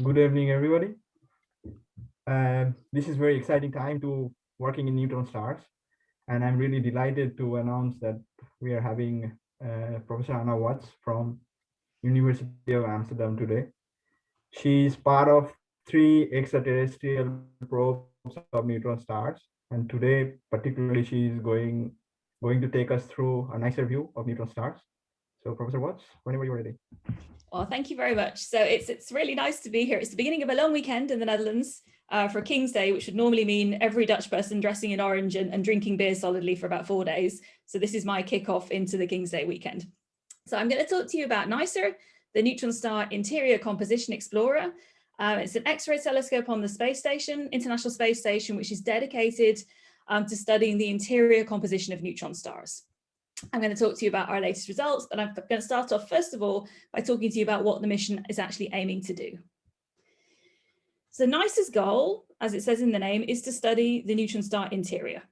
Good evening, everybody. This is very exciting time to working in neutron stars, and I'm really delighted to announce that we are having Professor Anna Watts from University of Amsterdam today. She's part of 3 extraterrestrial probes of neutron stars, and today, particularly, she's going to take us through a nicer view of neutron stars. So, Professor Watts, whenever you're ready. Well, thank you very much. So it's really nice to be here. It's the beginning of a long weekend in the Netherlands for King's Day, which would normally mean every Dutch person dressing in orange and drinking beer solidly for about 4 days. So this is my kickoff into the King's Day weekend. So I'm going to talk to you about NICER, the Neutron Star Interior Composition Explorer. It's an X-ray telescope on the space station, International Space Station, which is dedicated to studying the interior composition of neutron stars. I'm going to talk to you about our latest results, but I'm going to start off first of all by talking to you about what the mission is actually aiming to do. So NICER's goal, as it says in the name, is to study the neutron star interior.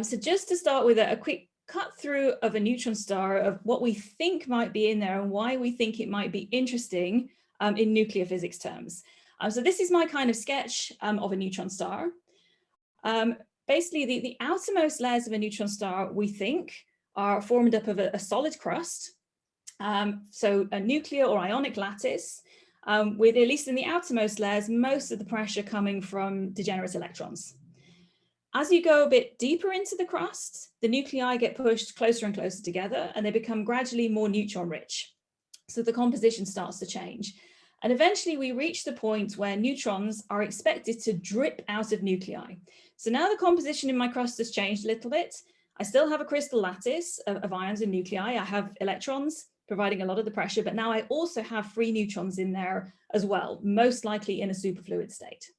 So just to start with a quick cut through of a neutron star, of what we think might be in there and why we think it might be interesting in nuclear physics terms. So this is my kind of sketch of a neutron star. Basically, the outermost layers of a neutron star, we think, are formed up of a solid crust, so a nuclear or ionic lattice, with, at least in the outermost layers, most of the pressure coming from degenerate electrons. As you go a bit deeper into the crust, the nuclei get pushed closer and closer together, and they become gradually more neutron rich. So the composition starts to change. And eventually we reach the point where neutrons are expected to drip out of nuclei. So now the composition in my crust has changed a little bit. I still have a crystal lattice of ions and nuclei. I have electrons providing a lot of the pressure, but now I also have free neutrons in there as well, most likely in a superfluid state.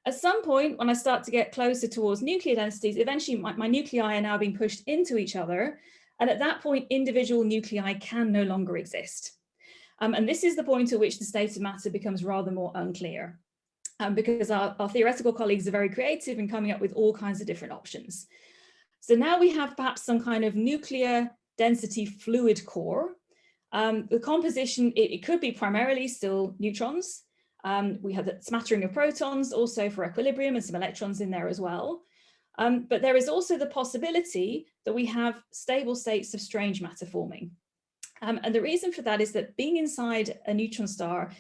At some point, when I start to get closer towards nuclear densities, eventually my nuclei are now being pushed into each other. And at that point, individual nuclei can no longer exist. And this is the point at which the state of matter becomes rather more unclear, because our theoretical colleagues are very creative in coming up with all kinds of different options. So now we have perhaps some kind of nuclear density fluid core. The composition, it could be primarily still neutrons. We have a smattering of protons also for equilibrium and some electrons in there as well. But there is also the possibility that we have stable states of strange matter forming. And the reason for that is that being inside a neutron star,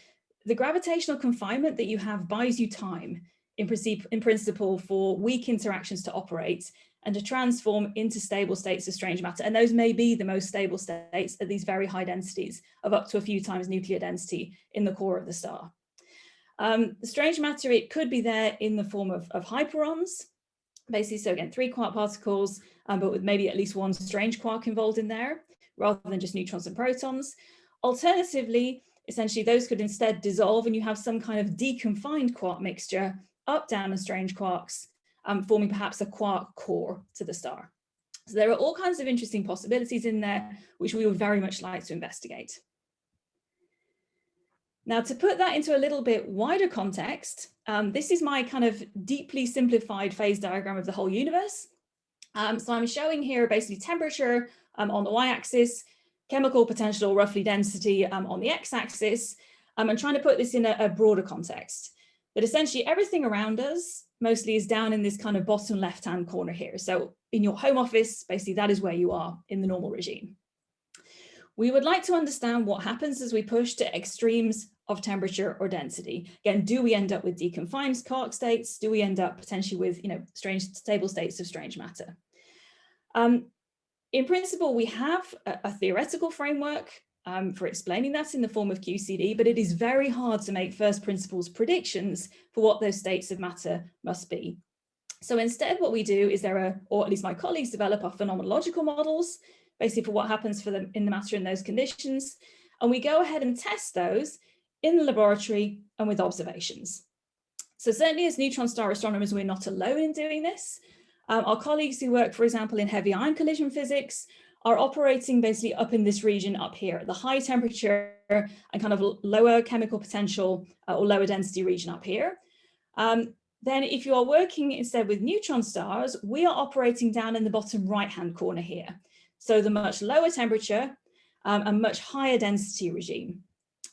the gravitational confinement that you have buys you time in principle for weak interactions to operate and to transform into stable states of strange matter. And those may be the most stable states at these very high densities of up to a few times nuclear density in the core of the star. The strange matter, it could be there in the form of hyperons, basically, so again, 3 quark particles, but with maybe at least one strange quark involved in there, rather than just neutrons and protons. Alternatively, essentially, those could instead dissolve and you have some kind of deconfined quark mixture, up, down, and strange quarks, forming perhaps a quark core to the star. So there are all kinds of interesting possibilities in there, which we would very much like to investigate. Now, to put that into a little bit wider context, this is my kind of deeply simplified phase diagram of the whole universe. So I'm showing here basically temperature on the y-axis, chemical potential, roughly density on the x-axis. I'm trying to put this in a broader context. But essentially everything around us mostly is down in this kind of bottom left-hand corner here. So in your home office, basically that is where you are in the normal regime. We would like to understand what happens as we push to extremes of temperature or density. Again, do we end up with deconfined quark states? Do we end up potentially with, strange stable states of strange matter? In principle, we have a theoretical framework for explaining that in the form of QCD, but it is very hard to make first principles predictions for what those states of matter must be. So instead, what we do is or at least my colleagues develop our phenomenological models, basically for what happens for them in the matter in those conditions. And we go ahead and test those in the laboratory and with observations. So certainly as neutron star astronomers, we're not alone in doing this. Our colleagues who work, for example, in heavy ion collision physics are operating basically up in this region up here, the high temperature and kind of lower chemical potential or lower density region up here. Then if you are working instead with neutron stars, we are operating down in the bottom right-hand corner here. So the much lower temperature and much higher density regime.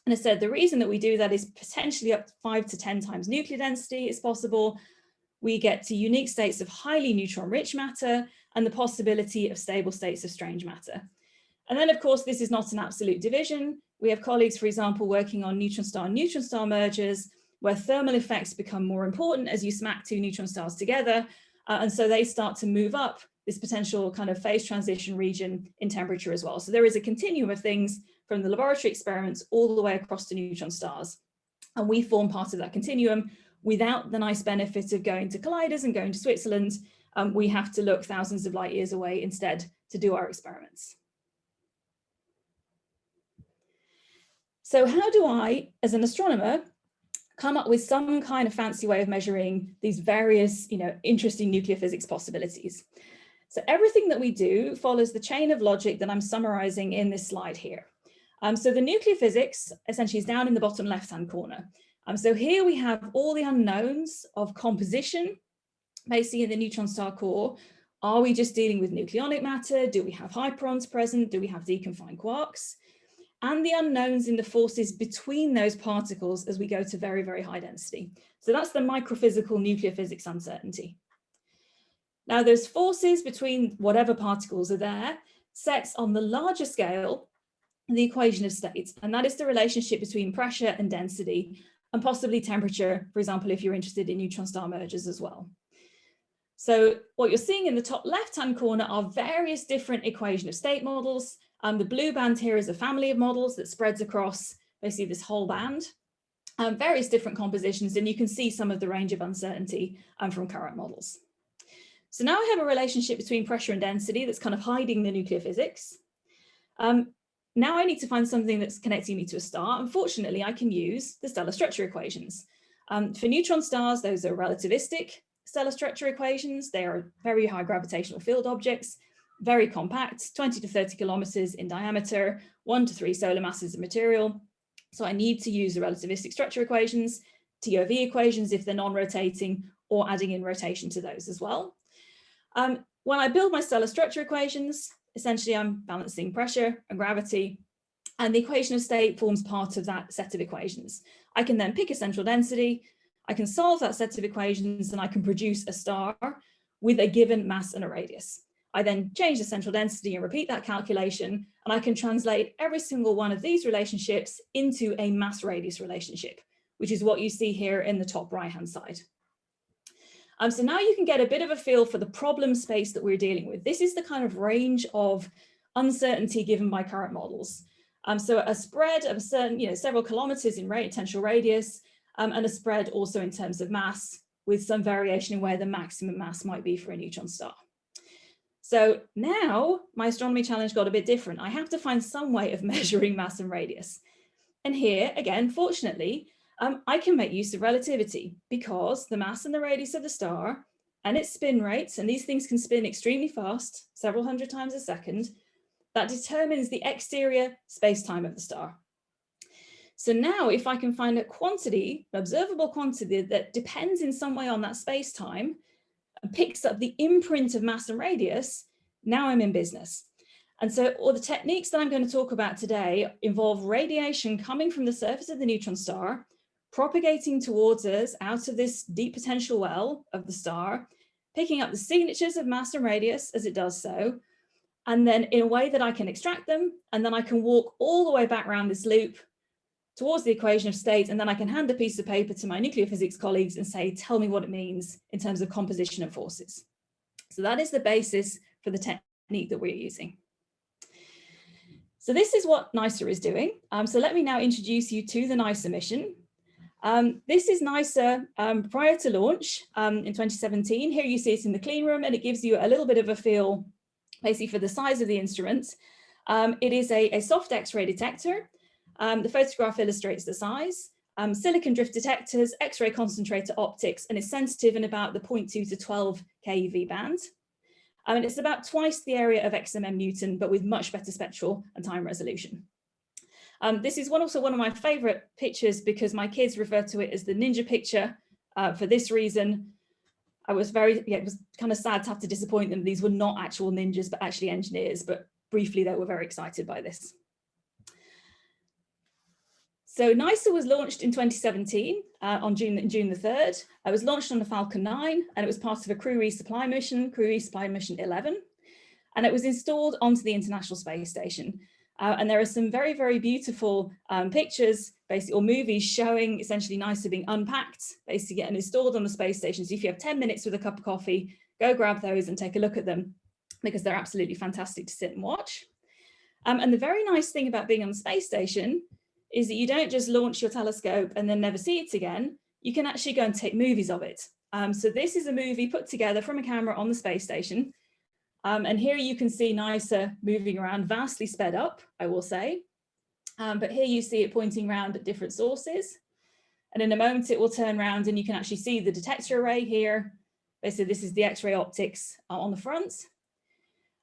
And I said the reason that we do that is potentially up to 5 to 10 times nuclear density is possible. We get to unique states of highly neutron-rich matter and the possibility of stable states of strange matter. And then, of course, this is not an absolute division. We have colleagues, for example, working on neutron star mergers, where thermal effects become more important as you smack two neutron stars together. And so they start to move up this potential kind of phase transition region in temperature as well. So there is a continuum of things from the laboratory experiments all the way across to neutron stars. And we form part of that continuum without the nice benefit of going to colliders and going to Switzerland. We have to look thousands of light years away instead to do our experiments. So how do I, as an astronomer, come up with some kind of fancy way of measuring these various, interesting nuclear physics possibilities? So everything that we do follows the chain of logic that I'm summarizing in this slide here. So the nuclear physics essentially is down in the bottom left-hand corner. So here we have all the unknowns of composition, basically in the neutron star core. Are we just dealing with nucleonic matter? Do we have hyperons present? Do we have deconfined quarks? And the unknowns in the forces between those particles as we go to very, very high density. So that's the microphysical nuclear physics uncertainty. Now those forces between whatever particles are there sets on the larger scale the equation of states, and that is the relationship between pressure and density and possibly temperature, for example, if you're interested in neutron star mergers as well. So what you're seeing in the top left-hand corner are various different equation of state models. The blue band here is a family of models that spreads across basically this whole band, various different compositions, and you can see some of the range of uncertainty from current models. So now I have a relationship between pressure and density that's kind of hiding the nuclear physics. Now I need to find something that's connecting me to a star. Unfortunately, I can use the stellar structure equations. For neutron stars, those are relativistic stellar structure equations. They are very high gravitational field objects, very compact, 20 to 30 kilometers in diameter, 1 to 3 solar masses of material. So I need to use the relativistic structure equations, TOV equations if they're non-rotating, or adding in rotation to those as well. When I build my stellar structure equations, essentially I'm balancing pressure and gravity, and the equation of state forms part of that set of equations. I can then pick a central density, I can solve that set of equations, and I can produce a star with a given mass and a radius. I then change the central density and repeat that calculation, and I can translate every single one of these relationships into a mass radius relationship, which is what you see here in the top right-hand side. So now you can get a bit of a feel for the problem space that we're dealing with. This is the kind of range of uncertainty given by current models. So a spread of a certain, several kilometers in potential radius, and a spread also in terms of mass, with some variation in where the maximum mass might be for a neutron star. So now my astronomy challenge got a bit different. I have to find some way of measuring mass and radius. And here, again, fortunately, I can make use of relativity, because the mass and the radius of the star and its spin rates, and these things can spin extremely fast, several hundred times a second, that determines the exterior space-time of the star. So now if I can find a quantity, an observable quantity that depends in some way on that space-time and picks up the imprint of mass and radius, now I'm in business. And so all the techniques that I'm going to talk about today involve radiation coming from the surface of the neutron star, propagating towards us out of this deep potential well of the star, picking up the signatures of mass and radius as it does so, and then in a way that I can extract them, and then I can walk all the way back around this loop towards the equation of state, and then I can hand a piece of paper to my nuclear physics colleagues and say, tell me what it means in terms of composition of forces. So that is the basis for the technique that we're using. So this is what NICER is doing. So let me now introduce you to the NICER mission. This is NICER prior to launch in 2017. Here you see it in the clean room, and it gives you a little bit of a feel basically for the size of the instrument. It is a soft X-ray detector. The photograph illustrates the size. Silicon drift detectors, X-ray concentrator optics, and it's sensitive in about the 0.2 to 12 keV band. And it's about twice the area of XMM Newton, but with much better spectral and time resolution. This is also one of my favorite pictures because my kids refer to it as the ninja picture. For this reason, it was kind of sad to have to disappoint them. These were not actual ninjas, but actually engineers, but briefly they were very excited by this. So NICEA was launched in 2017 on June the 3rd. It was launched on the Falcon 9 and it was part of a crew resupply mission 11. And it was installed onto the International Space Station. And there are some very, very beautiful pictures, basically, or movies showing essentially NICEA being unpacked, basically getting installed on the space station. So if you have 10 minutes with a cup of coffee, go grab those and take a look at them because they're absolutely fantastic to sit and watch. And the very nice thing about being on the space station is that you don't just launch your telescope and then never see it again. You can actually go and take movies of it. So this is a movie put together from a camera on the space station. And here you can see NICEA moving around, vastly sped up, I will say. But here you see it pointing around at different sources. And in a moment, it will turn around and you can actually see the detector array here. Basically, this is the X-ray optics on the front.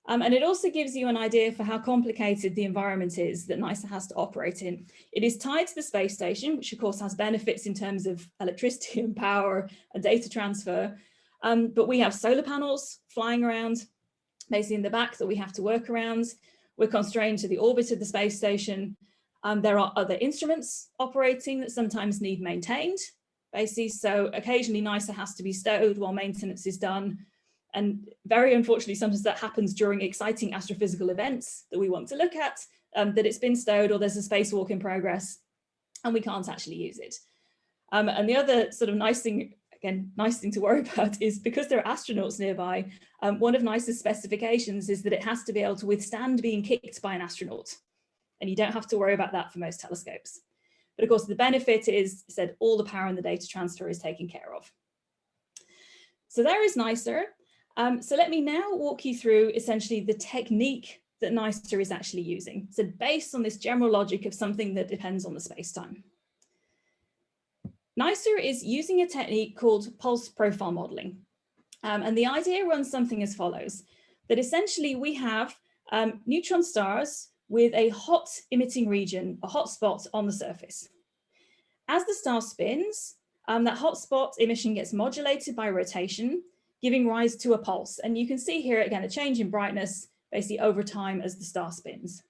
And it also gives you an idea for how complicated the environment is that NICEA has to operate in. It is tied to the space station, which of course has benefits in terms of electricity and power and data transfer. But we have solar panels flying around, basically in the back, that we have to work around. We're constrained to the orbit of the space station. There are other instruments operating that sometimes need maintained, basically. So occasionally NICEA has to be stowed while maintenance is done. And very unfortunately, sometimes that happens during exciting astrophysical events that we want to look at, that it's been stowed or there's a spacewalk in progress and we can't actually use it. And the other sort of nice thing, again, nice thing to worry about is because there are astronauts nearby, one of NICEA's specifications is that it has to be able to withstand being kicked by an astronaut. And you don't have to worry about that for most telescopes. But of course, the benefit is, said, all the power and the data transfer is taken care of. So there is NICEA. So let me now walk you through essentially the technique that NICEA is actually using. So based on this general logic of something that depends on the space-time. NICEA is using a technique called pulse profile modeling. And the idea runs something as follows, that essentially we have neutron stars with a hot emitting region, a hot spot on the surface. As the star spins, that hot spot emission gets modulated by rotation, giving rise to a pulse. And you can see here, again, a change in brightness basically over time as the star spins.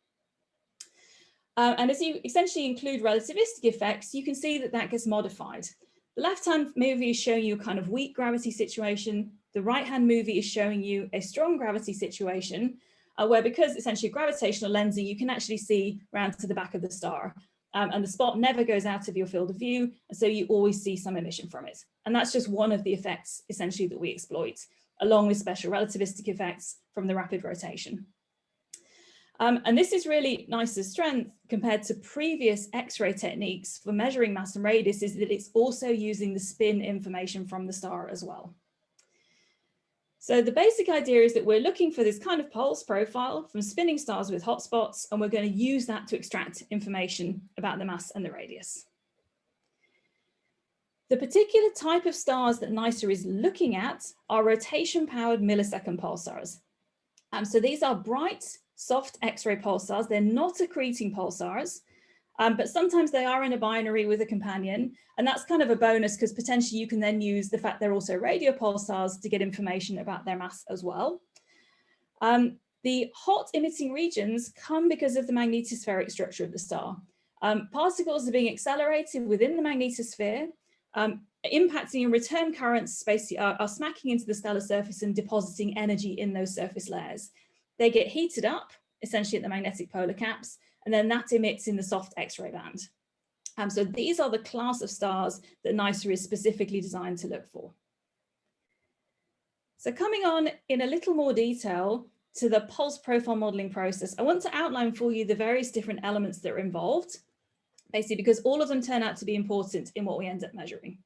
And as you essentially include relativistic effects, you can see that that gets modified. The left-hand movie is showing you a kind of weak gravity situation. The right-hand movie is showing you a strong gravity situation, where because essentially gravitational lensing, you can actually see round to the back of the star. And the spot never goes out of your field of view, and so you always see some emission from it. And that's just one of the effects, essentially, that we exploit, along with special relativistic effects from the rapid rotation. And this is really NICEA's strength compared to previous X-ray techniques for measuring mass and radius, is that it's also using the spin information from the star as well. So the basic idea is that we're looking for this kind of pulse profile from spinning stars with hotspots, and we're going to use that to extract information about the mass and the radius. The particular type of stars that NICEA is looking at are rotation-powered millisecond pulsars. So these are bright, soft X-ray pulsars. They're not accreting pulsars, but sometimes they are in a binary with a companion. And that's kind of a bonus because potentially you can then use the fact they're also radio pulsars to get information about their mass as well. The hot emitting regions come because of the magnetospheric structure of the star. Particles are being accelerated within the magnetosphere, impacting and return currents basically are smacking into the stellar surface and depositing energy in those surface layers. They get heated up, essentially at the magnetic polar caps, and then that emits in the soft X-ray band. So these are the class of stars that NICEA is specifically designed to look for. So coming on in a little more detail to the pulse profile modeling process, I want to outline for you the various different elements that are involved, basically because all of them turn out to be important in what we end up measuring.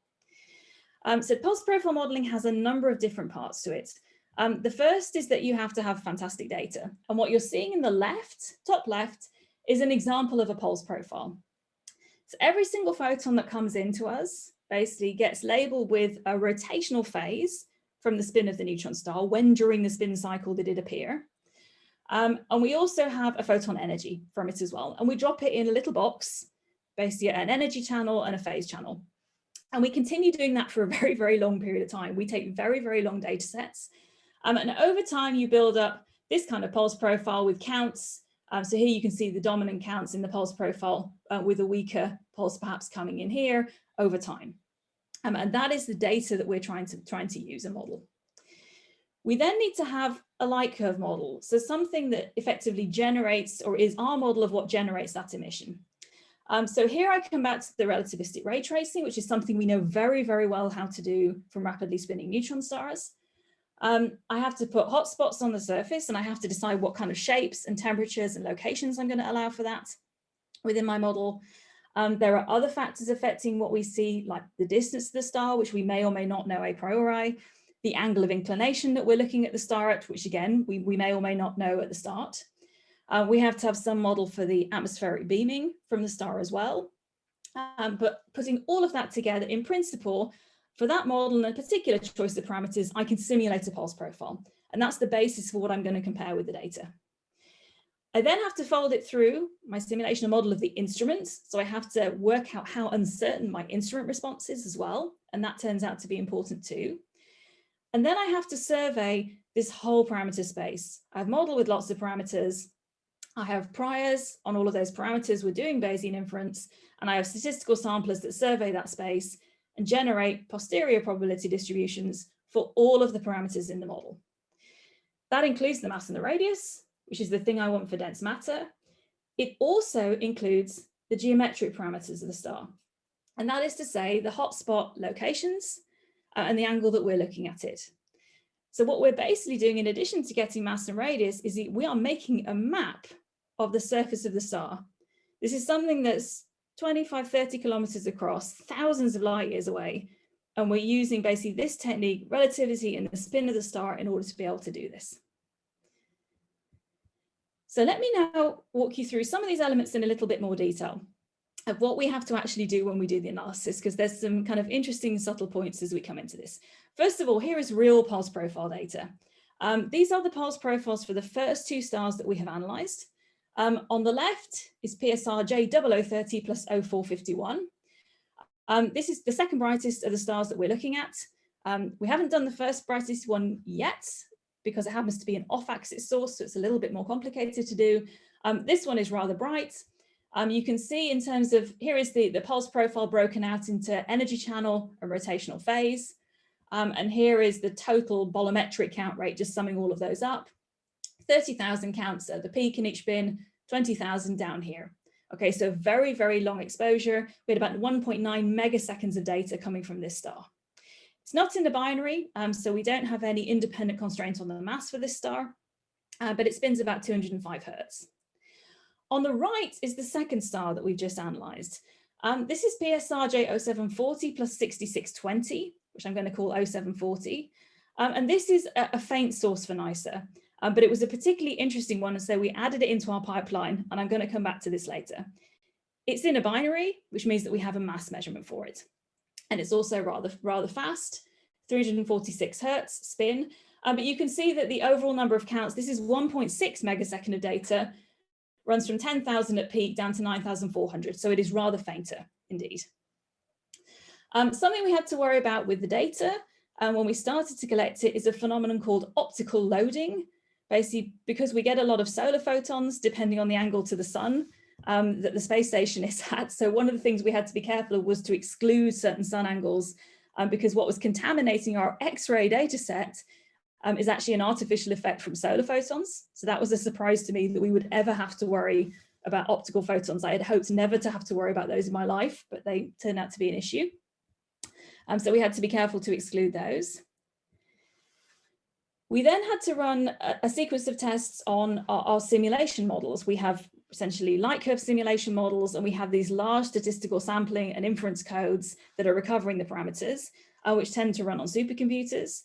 So pulse profile modeling has a number of different parts to it. The first is that you have to have fantastic data. And what you're seeing in the left, top left, is an example of a pulse profile. So every single photon that comes into us basically gets labeled with a rotational phase from the spin of the neutron star, when during the spin cycle did it appear. And we also have a photon energy from it as well. And we drop it in a little box, basically an energy channel and a phase channel. And we continue doing that for a very, very long period of time. We take very, very long data sets. And over time, you build up this kind of pulse profile with counts So here you can see the dominant counts in the pulse profile with a weaker pulse perhaps coming in here over time. And that is the data that we're trying to use and model. We then need to have a light curve model, so something that effectively generates or is our model of what generates that emission. So here I come back to the relativistic ray tracing, which is something we know very, very well how to do from rapidly spinning neutron stars. I have to put hotspots on the surface, and I have to decide what kind of shapes and temperatures and locations I'm going to allow for that within my model. There are other factors affecting what we see, like the distance of the star, which we may or may not know a priori, the angle of inclination that we're looking at the star at, which again, we may or may not know at the start. We have to have some model for the atmospheric beaming from the star as well. But putting all of that together, in principle, for that model and a particular choice of parameters, I can simulate a pulse profile. And that's the basis for what I'm going to compare with the data. I then have to fold it through my simulation model of the instruments. So I have to work out how uncertain my instrument response is as well. And that turns out to be important too. And then I have to survey this whole parameter space. I have model with lots of parameters. I have priors on all of those parameters. We're doing Bayesian inference, and I have statistical samplers that survey that space and generate posterior probability distributions for all of the parameters in the model. That includes the mass and the radius, which is the thing I want for dense matter. It also includes the geometric parameters of the star. And that is to say the hotspot locations and the angle that we're looking at it. So what we're basically doing, in addition to getting mass and radius, is we are making a map of the surface of the star. This is something that's 25, 30 kilometers across, thousands of light years away. And we're using basically this technique, relativity and the spin of the star, in order to be able to do this. So let me now walk you through some of these elements in a little bit more detail of what we have to actually do when we do the analysis, because there's some kind of interesting subtle points as we come into this. First of all, here is real pulse profile data. These are the pulse profiles for the first two stars that we have analyzed. On the left is PSR J0030 plus 0451. This is the second brightest of the stars that we're looking at. We haven't done the first brightest one yet, because it happens to be an off-axis source, so it's a little bit more complicated to do. This one is rather bright. You can see in terms of, here is the pulse profile broken out into energy channel and rotational phase. And here is the total bolometric count rate, just summing all of those up. 30,000 counts at the peak in each bin, 20,000 down here. Okay, so very, very long exposure. We had about 1.9 megaseconds of data coming from this star. It's not in the binary, so we don't have any independent constraint on the mass for this star, but it spins about 205 hertz. On the right is the second star that we've just analyzed. This is PSR J0740 plus 6620, which I'm going to call 0740. And this is a faint source for NICER, but it was a particularly interesting one, and so we added it into our pipeline, and I'm going to come back to this later. It's in a binary, which means that we have a mass measurement for it. And it's also rather fast, 346 hertz spin. But you can see that the overall number of counts, this is 1.6 megasecond of data, runs from 10,000 at peak down to 9,400. So it is rather fainter indeed. Something we had to worry about with the data when we started to collect it is a phenomenon called optical loading. Basically, because we get a lot of solar photons depending on the angle to the sun that the space station is at. So one of the things we had to be careful of was to exclude certain sun angles because what was contaminating our X-ray data set is actually an artificial effect from solar photons. So that was a surprise to me that we would ever have to worry about optical photons. I had hoped never to have to worry about those in my life, but they turned out to be an issue. So we had to be careful to exclude those. We then had to run a sequence of tests on our simulation models. We have essentially light curve simulation models, and we have these large statistical sampling and inference codes that are recovering the parameters, which tend to run on supercomputers.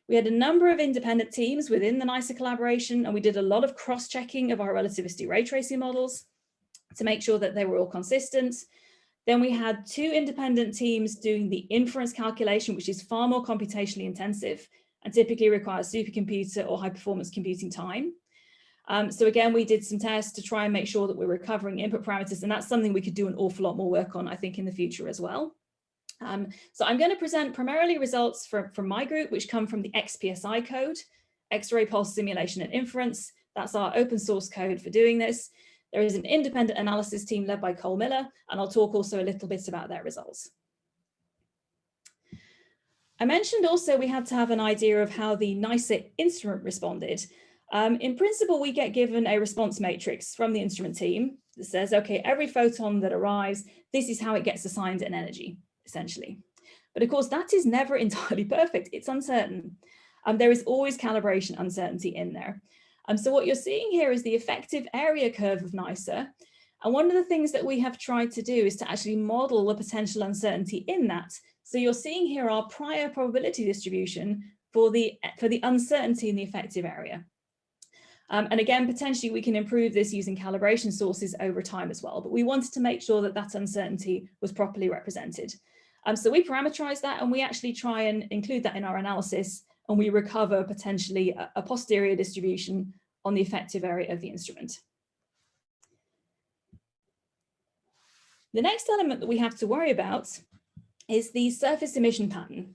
We had a number of independent teams within the NICER collaboration, and we did a lot of cross-checking of our relativistic ray tracing models to make sure that they were all consistent. Then we had two independent teams doing the inference calculation, which is far more computationally intensive and typically requires supercomputer or high performance computing time. So again, we did some tests to try and make sure that we're recovering input parameters, and that's something we could do an awful lot more work on, I think, in the future as well. So I'm going to present primarily results from my group, which come from the XPSI code, X-ray pulse simulation and inference, That's our open source code for doing this. There is an independent analysis team led by Cole Miller, and I'll talk also a little bit about their results. I mentioned also we had to have an idea of how the NICER instrument responded. In principle, we get given a response matrix from the instrument team that says, okay, every photon that arrives, this is how it gets assigned an energy, essentially. But of course, that is never entirely perfect. It's uncertain. There is always calibration uncertainty in there. So what you're seeing here is the effective area curve of NICER. And one of the things that we have tried to do is to actually model the potential uncertainty in that. So you're seeing here our prior probability distribution for the uncertainty in the effective area. And again, potentially we can improve this using calibration sources over time as well, but we wanted to make sure that that uncertainty was properly represented. So we parameterize that, and we actually try and include that in our analysis, and we recover potentially a posterior distribution on the effective area of the instrument. The next element that we have to worry about is the surface emission pattern.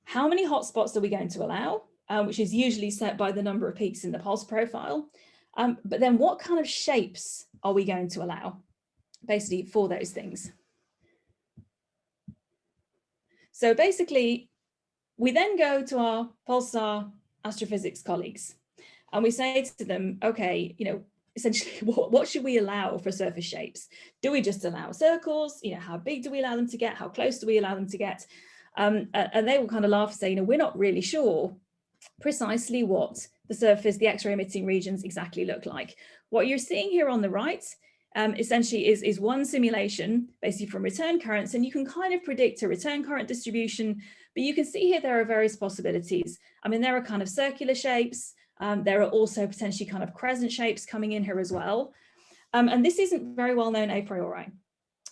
How many hotspots are we going to allow? Which is usually set by the number of peaks in the pulse profile. But then what kind of shapes are we going to allow, basically, for those things? So basically, we then go to our PULSAR astrophysics colleagues, and we say to them, okay, essentially, what should we allow for surface shapes? Do we just allow circles? How big do we allow them to get? How close do we allow them to get? And they will kind of laugh and say, we're not really sure precisely what the surface, the X-ray emitting regions exactly look like. What you're seeing here on the right essentially is one simulation basically from return currents, and you can kind of predict a return current distribution, but you can see here there are various possibilities. There are kind of circular shapes, there are also potentially kind of crescent shapes coming in here as well. And this isn't very well known a priori.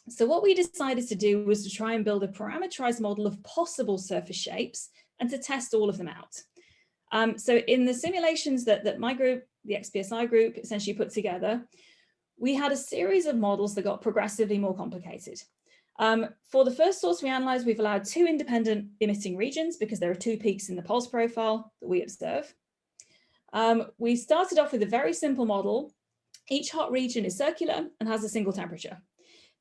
So what we decided to do was to try and build a parameterized model of possible surface shapes and to test all of them out. So in the simulations that my group, the XPSI group, essentially put together, we had a series of models that got progressively more complicated. For the first source we analyzed, we've allowed 2 independent emitting regions because there are 2 peaks in the pulse profile that we observe. We started off with a very simple model. Each hot region is circular and has a single temperature.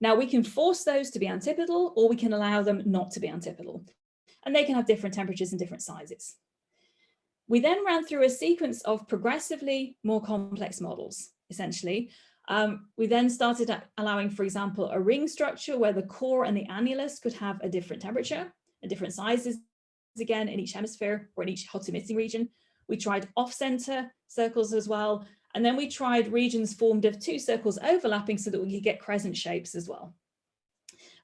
Now we can force those to be antipodal, or we can allow them not to be antipodal, and they can have different temperatures and different sizes. We then ran through a sequence of progressively more complex models, essentially. We then started allowing, for example, a ring structure where the core and the annulus could have a different temperature and different sizes, again, in each hemisphere or in each hot emitting region. We tried off-center circles as well. And then we tried regions formed of 2 circles overlapping so that we could get crescent shapes as well.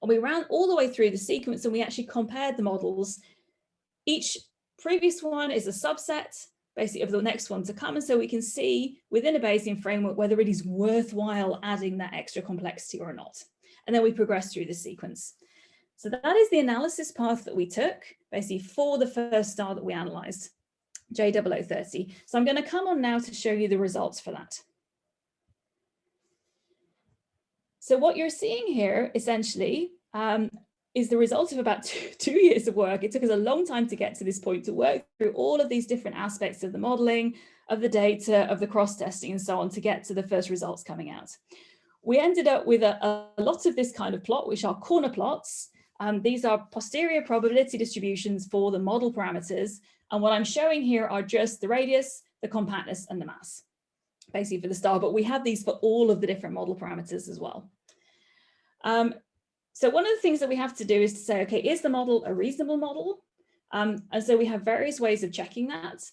And we ran all the way through the sequence, and we actually compared the models. Each previous one is a subset, basically, of the next one to come. And so we can see within a Bayesian framework whether it is worthwhile adding that extra complexity or not. And then we progress through the sequence. So that is the analysis path that we took, basically, for the first star that we analyzed, J0030. So I'm going to come on now to show you the results for that. So what you're seeing here, essentially, is the result of about two years of work. It took us a long time to get to this point, to work through all of these different aspects of the modeling, of the data, of the cross-testing and so on, to get to the first results coming out. We ended up with a lot of this kind of plot, which are corner plots. These are posterior probability distributions for the model parameters. And what I'm showing here are just the radius, the compactness, and the mass, basically for the star. But we have these for all of the different model parameters as well. So one of the things that we have to do is to say, okay, is the model a reasonable model? And so we have various ways of checking that.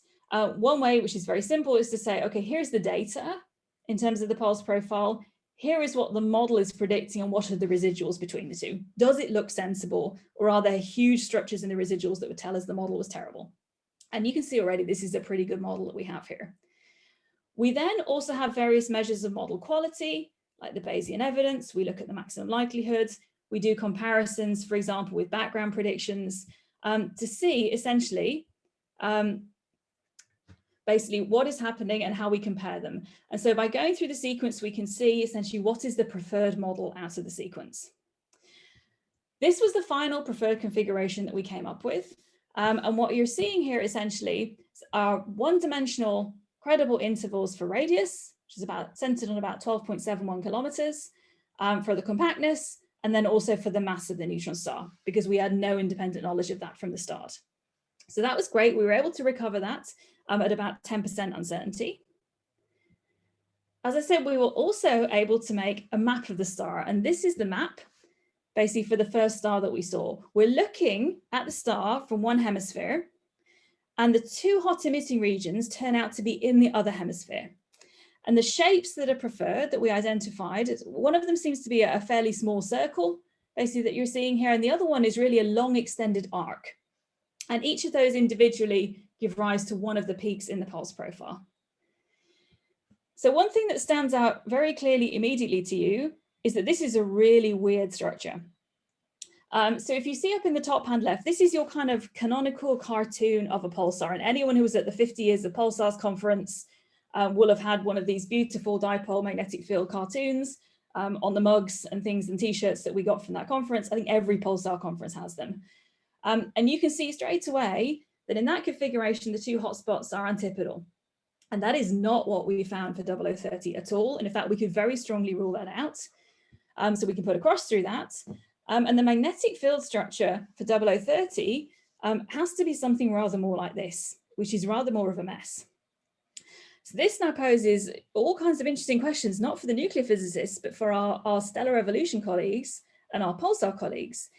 One way, which is very simple, is to say, okay, here's the data in terms of the pulse profile. Here is what the model is predicting and what are the residuals between the two. Does it look sensible, or are there huge structures in the residuals that would tell us the model was terrible? And you can see already this is a pretty good model that we have here. We then also have various measures of model quality, like the Bayesian evidence. We look at the maximum likelihoods. We do comparisons, for example, with background predictions to see essentially basically what is happening and how we compare them. And so by going through the sequence, we can see essentially what is the preferred model out of the sequence. This was the final preferred configuration that we came up with. And what you're seeing here essentially are one-dimensional credible intervals for radius, which is about centered on about 12.71 kilometers, for the compactness, and then also for the mass of the neutron star, because we had no independent knowledge of that from the start. So that was great. We were able to recover that at about 10% uncertainty. As I said, we were also able to make a map of the star, and this is the map basically for the first star that we saw. We're looking at the star from one hemisphere, and the two hot emitting regions turn out to be in the other hemisphere. And the shapes that are preferred that we identified, one of them seems to be a fairly small circle, basically, that you're seeing here, and the other one is really a long extended arc. And each of those individually give rise to one of the peaks in the pulse profile. So one thing that stands out very clearly immediately to you is that this is a really weird structure. So if you see up in the top hand left, this is your kind of canonical cartoon of a pulsar. And anyone who was at the 50 Years of Pulsars conference will have had one of these beautiful dipole magnetic field cartoons on the mugs and things and t-shirts that we got from that conference. I think every pulsar conference has them. And you can see straight away that in that configuration, the two hotspots are antipodal. And that is not what we found for 0030 at all. And in fact, we could very strongly rule that out. So we can put a cross through that. And the magnetic field structure for 0030 has to be something rather more like this, which is rather more of a mess. So this now poses all kinds of interesting questions, not for the nuclear physicists, but for our stellar evolution colleagues and our pulsar colleagues.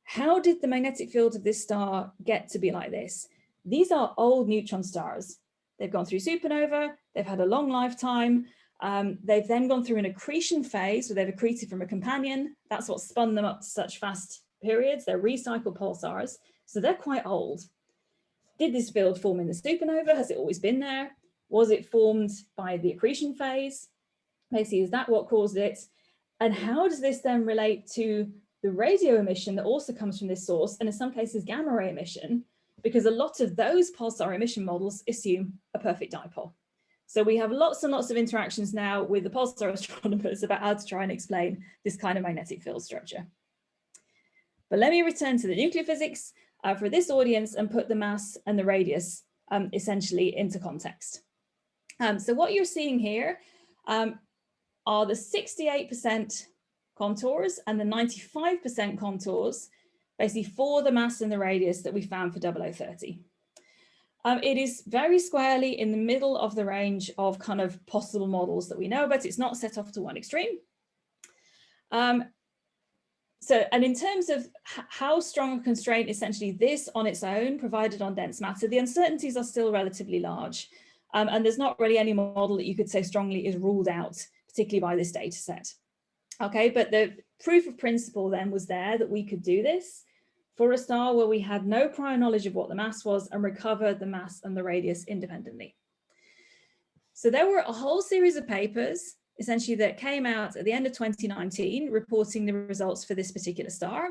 How did the magnetic field of this star get to be like this? These are old neutron stars. They've gone through supernova, they've had a long lifetime. They've then gone through an accretion phase where they've accreted from a companion. That's what spun them up to such fast periods. They're recycled pulsars, so they're quite old. Did this field form in the supernova? Has it always been there? Was it formed by the accretion phase? Basically, is that what caused it? And how does this then relate to the radio emission that also comes from this source, and in some cases gamma ray emission, because a lot of those pulsar emission models assume a perfect dipole. So we have lots and lots of interactions now with the pulsar astronomers about how to try and explain this kind of magnetic field structure. But let me return to the nuclear physics for this audience and put the mass and the radius essentially into context. So what you're seeing here are the 68% contours and the 95% contours, basically for the mass and the radius that we found for 0030. It is very squarely in the middle of the range of kind of possible models that we know about. It's not set off to one extreme. And in terms of how strong a constraint essentially this on its own provided on dense matter, the uncertainties are still relatively large. And there's not really any model that you could say strongly is ruled out, particularly by this data set. Okay, but the proof of principle then was there that we could do this for a star where we had no prior knowledge of what the mass was and recover the mass and the radius independently. So there were a whole series of papers essentially that came out at the end of 2019 reporting the results for this particular star.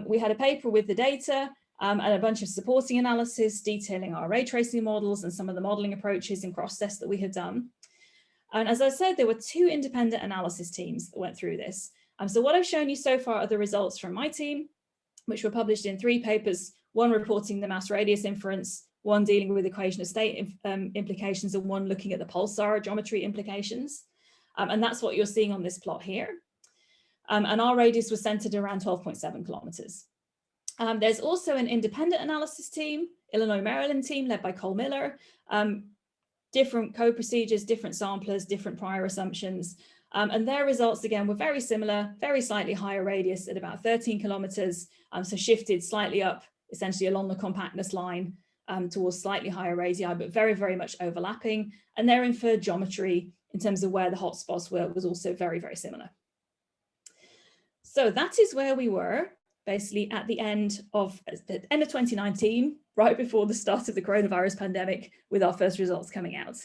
We had a paper with the data and a bunch of supporting analysis detailing our ray tracing models and some of the modeling approaches and cross tests that we had done. And as I said, there were two independent analysis teams that went through this. So what I've shown you so far are the results from my team, which were published in 3 papers, one reporting the mass radius inference, one dealing with equation of state implications, and one looking at the pulsar geometry implications. And that's what you're seeing on this plot here. And our radius was centered around 12.7 kilometers. There's also an independent analysis team, Illinois, Maryland team led by Cole Miller, different code procedures, different samplers, different prior assumptions. And their results, again, were very similar, very slightly higher radius at about 13 kilometers. So shifted slightly up, essentially along the compactness line towards slightly higher radii, but very, very much overlapping. And their inferred geometry in terms of where the hotspots were was also very, very similar. So that is where we were basically at the end of 2019, right before the start of the coronavirus pandemic, with our first results coming out.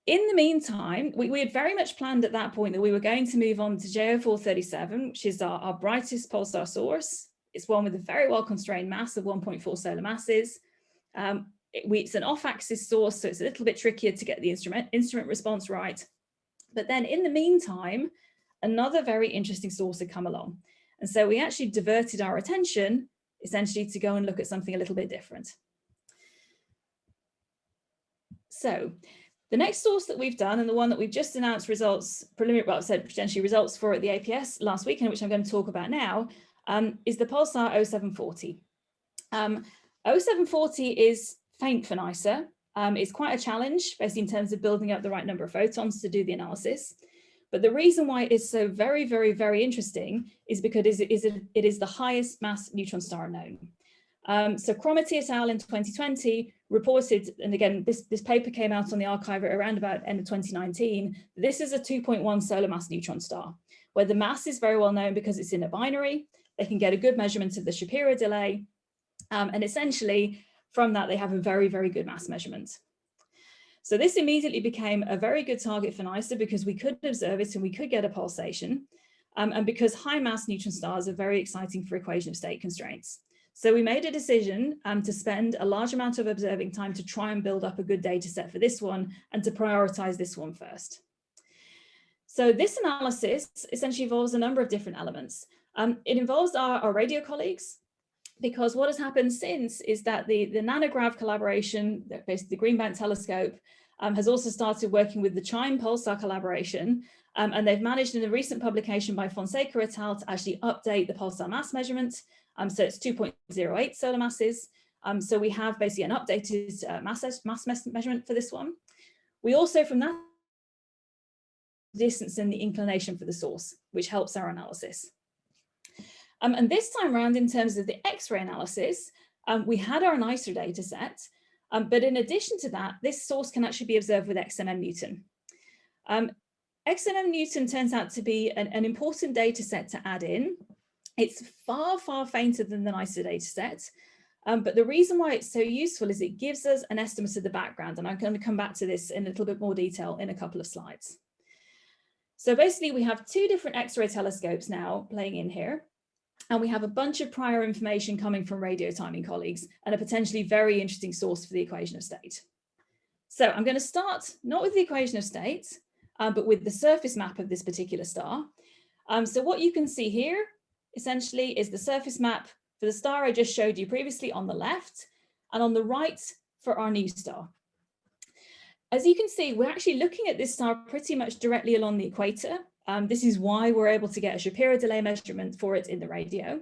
In the meantime, we had very much planned at that point that we were going to move on to JO437, which is our brightest pulsar source. It's one with a very well-constrained mass of 1.4 solar masses. It's an off-axis source, so it's a little bit trickier to get the instrument response right. But then in the meantime, another very interesting source had come along. And so we actually diverted our attention essentially to go and look at something a little bit different. So the next source that we've done, and the one that we've just announced results, preliminary, well, said potentially results for at the APS last weekend, which I'm going to talk about now, is the PULSAR 0740. 0740 is faint for NICER. It's quite a challenge, basically in terms of building up the right number of photons to do the analysis. But the reason why it is so very, very, very interesting is because it is the highest mass neutron star known. So Cromarty et al. In 2020 reported, and again, this paper came out on the archive around about end of 2019, this is a 2.1 solar mass neutron star, where the mass is very well known because it's in a binary. They can get a good measurement of the Shapiro delay. And essentially, from that, they have a very, very good mass measurement. So this immediately became a very good target for NICER because we could observe it and we could get a pulsation, and because high mass neutron stars are very exciting for equation of state constraints. So we made a decision to spend a large amount of observing time to try and build up a good data set for this one and to prioritize this one first. So this analysis essentially involves a number of different elements. It involves our radio colleagues, because what has happened since is that the nanograv collaboration, basically the Green Bank telescope, has also started working with the CHIME PULSAR collaboration, and they've managed in a recent publication by Fonseca et al. To actually update the PULSAR mass measurement. So it's 2.08 solar masses. So we have basically an updated mass measurement for this one. We also, from that, distance and the inclination for the source, which helps our analysis. And this time around, in terms of the X-ray analysis, we had our NICER data set, but in addition to that, this source can actually be observed with XMM Newton. XMM Newton turns out to be an important data set to add in. It's far, far fainter than the NICER data set, but the reason why it's so useful is it gives us an estimate of the background, and I'm going to come back to this in a little bit more detail in a couple of slides. So basically, we have two different X-ray telescopes now playing in here. And we have a bunch of prior information coming from radio timing colleagues and a potentially very interesting source for the equation of state. So I'm going to start not with the equation of state, but with the surface map of this particular star. So what you can see here essentially is the surface map for the star I just showed you previously on the left, and on the right for our new star. As you can see, we're actually looking at this star pretty much directly along the equator. This is why we're able to get a Shapiro delay measurement for it in the radio.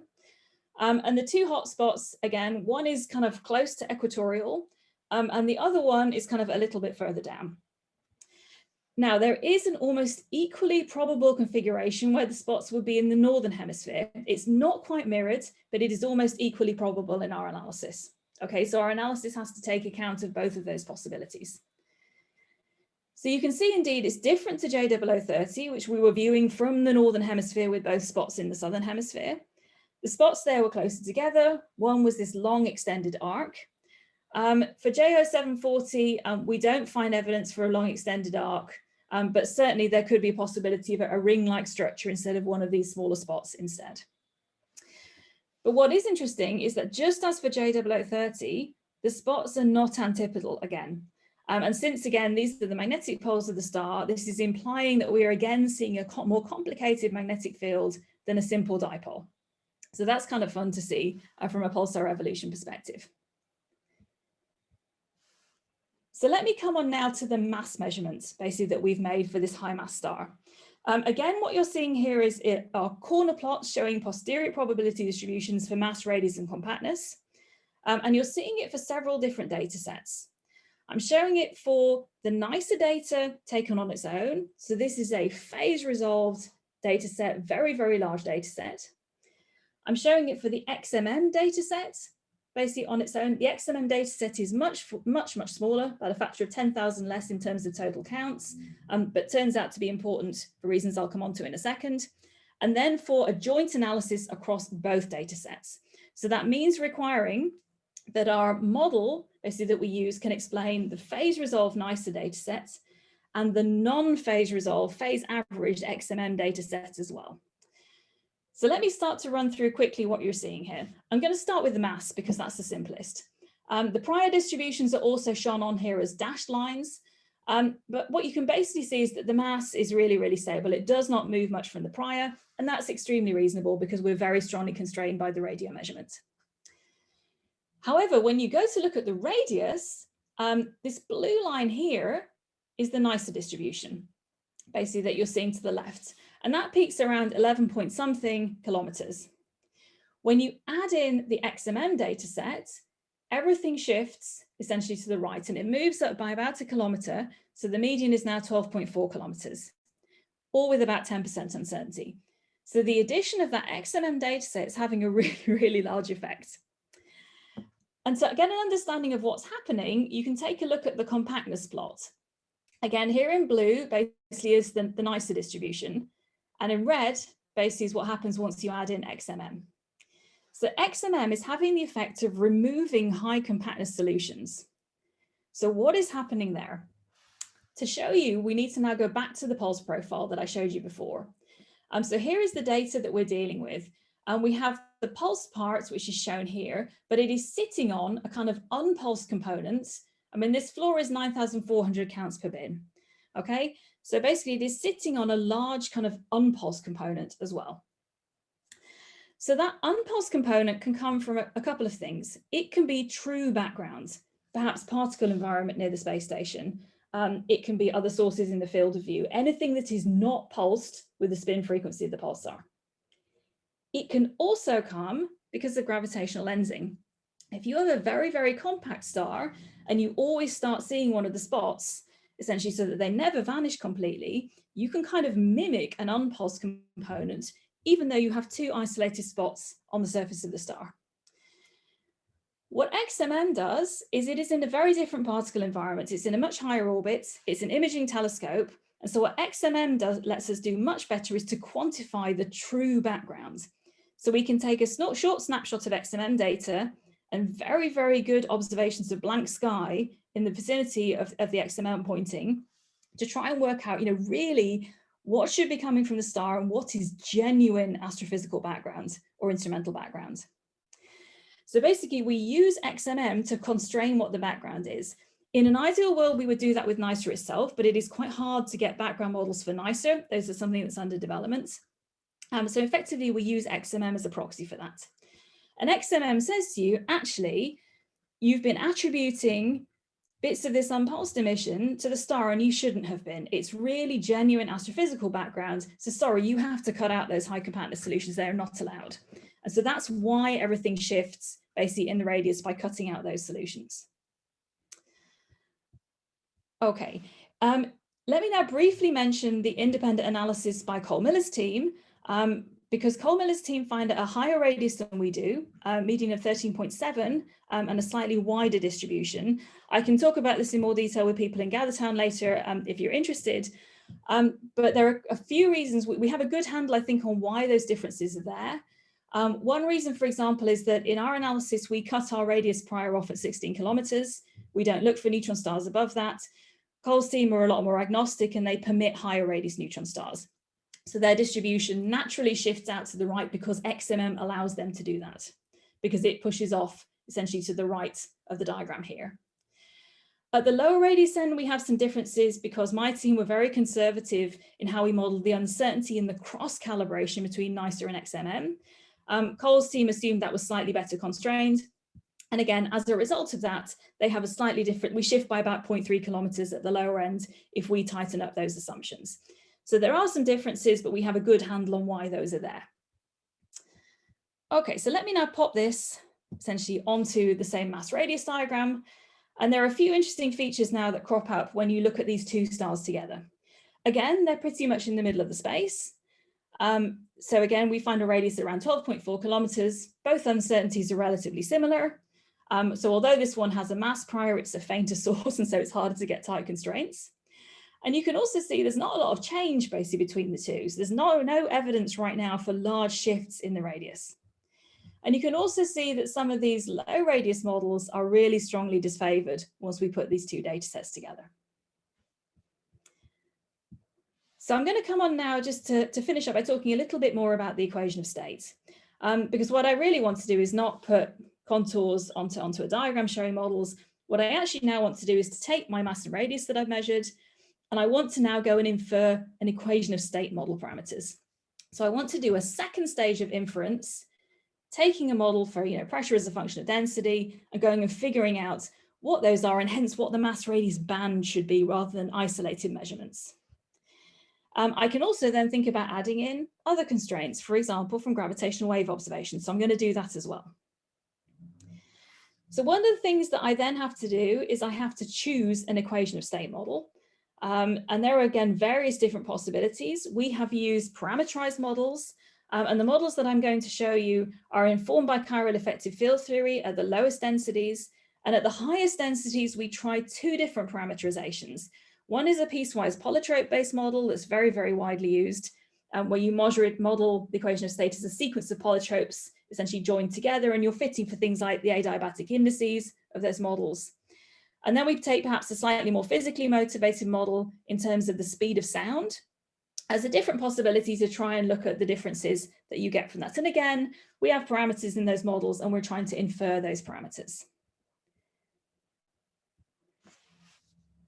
And the two hotspots, again, one is kind of close to equatorial, and the other one is kind of a little bit further down. Now, there is an almost equally probable configuration where the spots would be in the northern hemisphere. It's not quite mirrored, but it is almost equally probable in our analysis. Okay, so our analysis has to take account of both of those possibilities. So you can see indeed it's different to J0030, which we were viewing from the northern hemisphere with both spots in the southern hemisphere. The spots there were closer together. One was this long extended arc. For J0740, we don't find evidence for a long extended arc, but certainly there could be a possibility of a ring-like structure instead of one of these smaller spots instead. But what is interesting is that just as for J0030, the spots are not antipodal again. And since, again, these are the magnetic poles of the star, this is implying that we are again seeing a more complicated magnetic field than a simple dipole. So that's kind of fun to see from a pulsar evolution perspective. So let me come on now to the mass measurements, basically, that we've made for this high mass star. Again, what you're seeing here is our corner plots showing posterior probability distributions for mass, radius, and compactness. And you're seeing it for several different data sets. I'm showing it for the NICER data taken on its own. So this is a phase resolved data set, very, very large data set. I'm showing it for the XMM data set, basically on its own. The XMM data set is much smaller, about a factor of 10,000 less in terms of total counts, but turns out to be important for reasons I'll come on to in a second. And then for a joint analysis across both data sets. So that means requiring that our model, basically that we use, can explain the phase resolved NICER data sets and the non-phase resolved phase averaged XMM data set as well. So let me start to run through quickly what you're seeing here. I'm going to start with the mass because that's the simplest. The prior distributions are also shown on here as dashed lines. But what you can basically see is that the mass is really, really stable. It does not move much from the prior, and that's extremely reasonable because we're very strongly constrained by the radio measurement. However, when you go to look at the radius, This blue line here is the NICER distribution, basically that you're seeing to the left. And that peaks around 11 point something kilometers. When you add in the XMM data set, everything shifts essentially to the right and it moves up by about a kilometer. So the median is now 12.4 kilometers, all with about 10% uncertainty. So the addition of that XMM data set is having a really, really large effect. And so to get an understanding of what's happening, you can take a look at the compactness plot. Again, here in blue basically is the NICER distribution. And in red, basically is what happens once you add in XMM. So XMM is having the effect of removing high compactness solutions. So what is happening there? To show you, we need to now go back to the pulse profile that I showed you before. So here is the data that we're dealing with. And we have the pulse part, which is shown here, but it is sitting on a kind of unpulsed component. I mean, this floor is 9,400 counts per bin. Okay, so basically it is sitting on a large kind of unpulsed component as well. So that unpulsed component can come from a couple of things. It can be true background, perhaps particle environment near the space station. It can be other sources in the field of view, anything that is not pulsed with the spin frequency of the pulsar. It can also come because of gravitational lensing. If you have a very, very compact star and you always start seeing one of the spots, essentially so that they never vanish completely, you can kind of mimic an unpulsed component, even though you have two isolated spots on the surface of the star. What XMM does is it is in a very different particle environment. It's in a much higher orbit. It's an imaging telescope. And so what XMM lets us do much better is to quantify the true background. So we can take a short snapshot of XMM data and very, very good observations of blank sky in the vicinity of the XMM pointing to try and work out, really what should be coming from the star and what is genuine astrophysical background or instrumental background. So basically we use XMM to constrain what the background is. In an ideal world, we would do that with NICER itself, but it is quite hard to get background models for NICER. Those are something that's under development. So effectively, we use XMM as a proxy for that. And XMM says to you, actually, you've been attributing bits of this unpulsed emission to the star and you shouldn't have been. It's really genuine astrophysical background. So sorry, you have to cut out those high compactness solutions. They're not allowed. And so that's why everything shifts basically in the radius by cutting out those solutions. Okay, let me now briefly mention the independent analysis by Cole-Miller's team, because Cole-Miller's team find a higher radius than we do, median of 13.7 and a slightly wider distribution. I can talk about this in more detail with people in Gathertown later if you're interested, but there are a few reasons. We have a good handle, I think, on why those differences are there. One reason, for example, is that in our analysis, we cut our radius prior off at 16 kilometers. We don't look for neutron stars above that. Cole's team are a lot more agnostic and they permit higher radius neutron stars. So their distribution naturally shifts out to the right because XMM allows them to do that, because it pushes off essentially to the right of the diagram here. At the lower radius end, we have some differences because my team were very conservative in how we modeled the uncertainty in the cross calibration between NICER and XMM. Cole's team assumed that was slightly better constrained. And again, as a result of that, they have a slightly different, we shift by about 0.3 kilometers at the lower end if we tighten up those assumptions. So there are some differences, but we have a good handle on why those are there. Okay, so let me now pop this essentially onto the same mass radius diagram. And there are a few interesting features now that crop up when you look at these two stars together. Again, they're pretty much in the middle of the space. So again, we find a radius around 12.4 kilometers. Both uncertainties are relatively similar. So although this one has a mass prior, it's a fainter source, and so it's harder to get tight constraints. And you can also see there's not a lot of change basically between the two. So there's no evidence right now for large shifts in the radius. And you can also see that some of these low radius models are really strongly disfavored once we put these two data sets together. So I'm going to come on now just to finish up by talking a little bit more about the equation of state. Because what I really want to do is not put contours onto a diagram showing models. What I actually now want to do is to take my mass and radius that I've measured, and I want to now go and infer an equation of state model parameters. So I want to do a second stage of inference, taking a model for pressure as a function of density and going and figuring out what those are and hence what the mass radius band should be rather than isolated measurements. I can also then think about adding in other constraints, for example, from gravitational wave observations. So I'm going to do that as well. So one of the things that I then have to do is I have to choose an equation of state model. And there are, again, various different possibilities. We have used parameterized models, and the models that I'm going to show you are informed by chiral effective field theory at the lowest densities. And at the highest densities, we try two different parameterizations. One is a piecewise polytrope-based model that's very, very widely used, where you model the equation of state as a sequence of polytropes essentially joined together, and you're fitting for things like the adiabatic indices of those models. And then we take perhaps a slightly more physically motivated model in terms of the speed of sound as a different possibility to try and look at the differences that you get from that. And again, we have parameters in those models and we're trying to infer those parameters.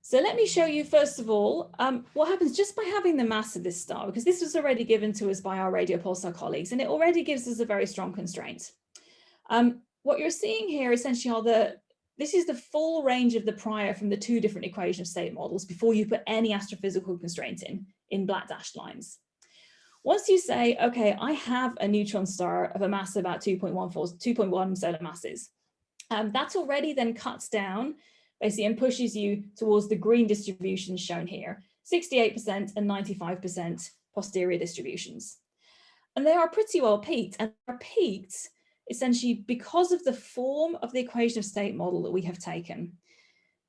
So let me show you, first of all, what happens just by having the mass of this star, because this was already given to us by our radio pulsar colleagues, and it already gives us a very strong constraint. What you're seeing here essentially are this is the full range of the prior from the two different equation of state models before you put any astrophysical constraint in black dashed lines. Once you say, okay, I have a neutron star of a mass of about 2.1 solar masses, that already then cuts down basically and pushes you towards the green distributions shown here, 68% and 95% posterior distributions. And they are pretty well peaked, and they're peaked essentially because of the form of the equation of state model that we have taken.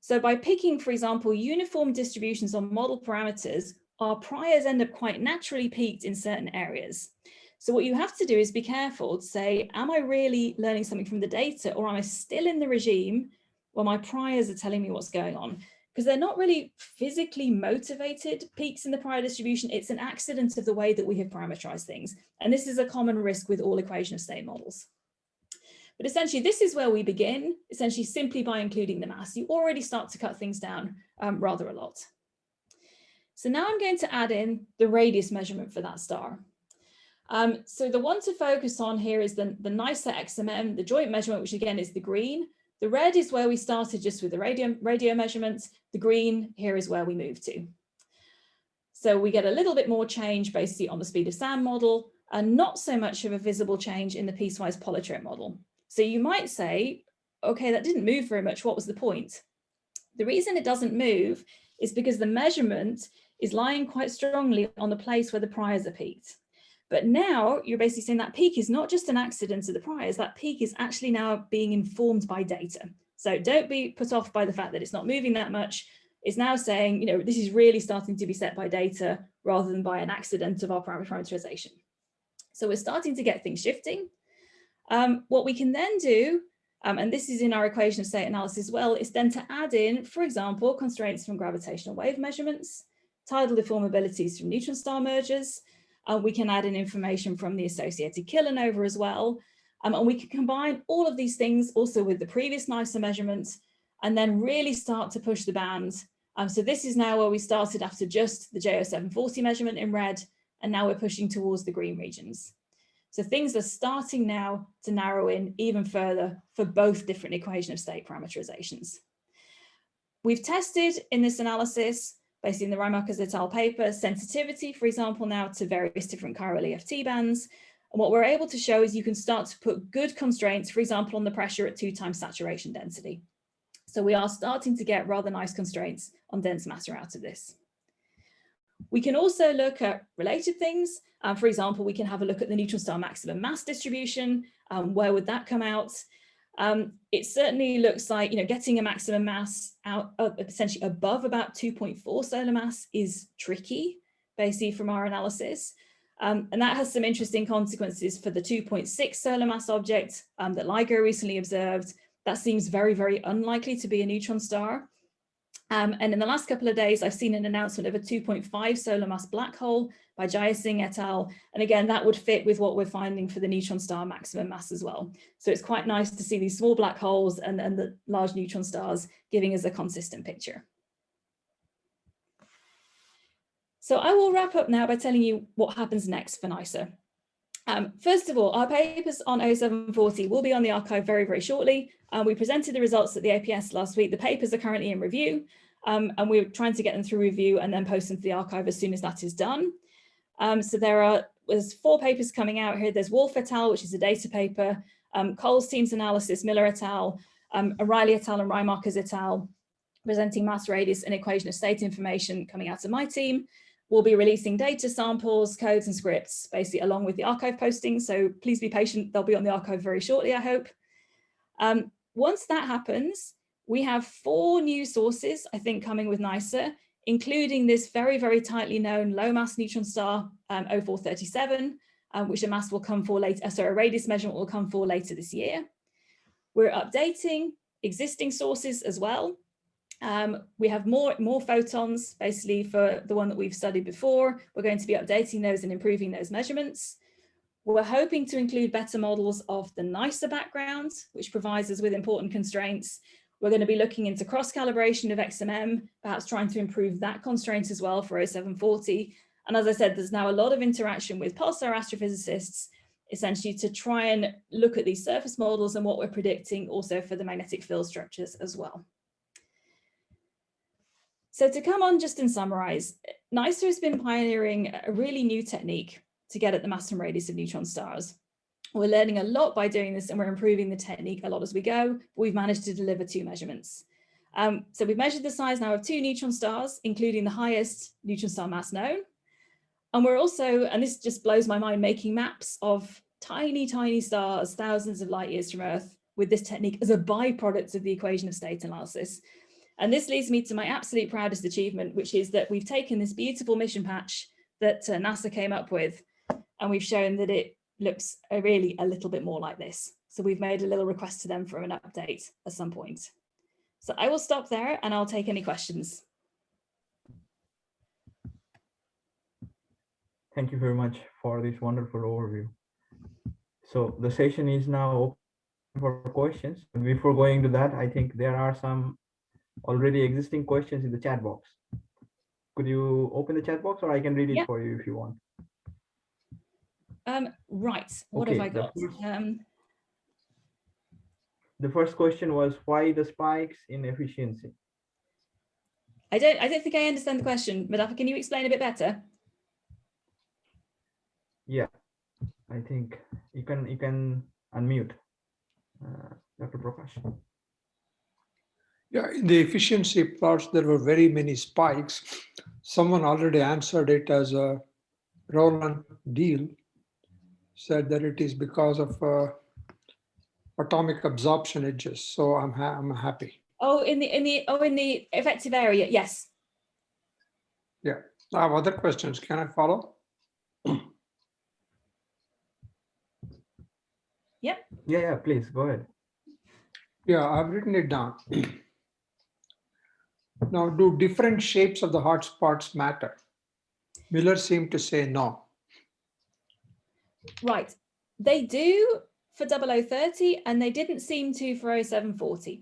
So by picking, for example, uniform distributions on model parameters, our priors end up quite naturally peaked in certain areas. So what you have to do is be careful to say, am I really learning something from the data, or am I still in the regime where my priors are telling me what's going on? Because they're not really physically motivated peaks in the prior distribution. It's an accident of the way that we have parameterized things. And this is a common risk with all equation of state models. But essentially, this is where we begin, essentially simply by including the mass. You already start to cut things down rather a lot. So now I'm going to add in the radius measurement for that star. So the one to focus on here is the NICER XMM, the joint measurement, which again is the green. The red is where we started just with the radio measurements. The green here is where we move to. So we get a little bit more change basically on the speed of sound model, and not so much of a visible change in the piecewise polytrope model. So you might say, okay, that didn't move very much. What was the point? The reason it doesn't move is because the measurement is lying quite strongly on the place where the priors are peaked. But now you're basically saying that peak is not just an accident of the priors, that peak is actually now being informed by data. So don't be put off by the fact that it's not moving that much. It's now saying, you know, this is really starting to be set by data rather than by an accident of our parameterization. So we're starting to get things shifting. What we can then do, and this is in our equation of state analysis as well, is then to add in, for example, constraints from gravitational wave measurements, tidal deformabilities from neutron star mergers. We can add in information from the associated kilonova as well. And we can combine all of these things also with the previous NICER measurements and then really start to push the band. So this is now where we started after just the JO740 measurement in red, and now we're pushing towards the green regions. So things are starting now to narrow in even further for both different equation of state parameterizations. We've tested in this analysis, based in the Reimarkers et al. Paper, sensitivity, for example, now to various different chiral EFT bands. And what we're able to show is you can start to put good constraints, for example, on the pressure at 2 times saturation density. So we are starting to get rather nice constraints on dense matter out of this. We can also look at related things. For example, we can have a look at the neutron star maximum mass distribution. Where would that come out? It certainly looks like, you know, getting a maximum mass out essentially above about 2.4 solar mass is tricky, basically from our analysis. And that has some interesting consequences for the 2.6 solar mass object that LIGO recently observed. That seems very, very unlikely to be a neutron star. And in the last couple of days, I've seen an announcement of a 2.5 solar mass black hole by JINA-CEE et al. And again, that would fit with what we're finding for the neutron star maximum mass as well. So it's quite nice to see these small black holes and the large neutron stars giving us a consistent picture. So I will wrap up now by telling you what happens next for NICER. First of all, our papers on 0740 will be on the archive very, very shortly. We presented the results at the APS last week. The papers are currently in review, and we're trying to get them through review and then post them to the archive as soon as that is done. So there's 4 papers coming out here. There's Wolf et al., which is a data paper, Cole's team's analysis, Miller et al., O'Reilly et al. And Reimarkers et al. Presenting mass radius and equation of state information coming out of my team. We'll be releasing data samples, codes and scripts, basically along with the archive posting. So please be patient. They'll be on the archive very shortly, I hope. Once that happens, we have 4 new sources, I think, coming with NICER, including this very, very tightly known low mass neutron star 0437, which a mass will come for later, sorry, a radius measurement will come for later this year. We're updating existing sources as well. We have more photons, basically, for the one that we've studied before. We're going to be updating those and improving those measurements. We're hoping to include better models of the NICER background, which provides us with important constraints. We're going to be looking into cross-calibration of XMM, perhaps trying to improve that constraint as well for 0740. And as I said, there's now a lot of interaction with PULSAR astrophysicists, essentially to try and look at these surface models and what we're predicting also for the magnetic field structures as well. So to come on just and summarize, NICER has been pioneering a really new technique to get at the mass and radius of neutron stars. We're learning a lot by doing this, and we're improving the technique a lot as we go, but we've managed to deliver 2 measurements. So we've measured the size now of 2 neutron stars, including the highest neutron star mass known. And we're also, and this just blows my mind, making maps of tiny, tiny stars, thousands of light years from Earth with this technique as a byproduct of the equation of state analysis. And this leads me to my absolute proudest achievement, which is that we've taken this beautiful mission patch that NASA came up with, and we've shown that it looks really a little bit more like this. So we've made a little request to them for an update at some point. So I will stop there and I'll take any questions. Thank you very much for this wonderful overview. So the session is now open for questions. But before going to that, I think there are some already existing questions in the chat box. Could you open the chat box, or I can read it for you if you want? Right, what have I got? The first question was, why the spikes in efficiency? I don't think I understand the question. Madhafa, can you explain a bit better? Yeah, I think you can unmute, Dr. Prakash. Yeah, in the efficiency plots, there were very many spikes. Someone already answered it as a Roland Deal, said that it is because of atomic absorption edges. So I'm happy. Oh, in the effective area, yes. Yeah, I have other questions. Can I follow? Yep. Yeah, please go ahead. Yeah, I've written it down. Now, do different shapes of the hotspots matter? Miller seemed to say no. Right, they do for 0030, and they didn't seem to for 0740.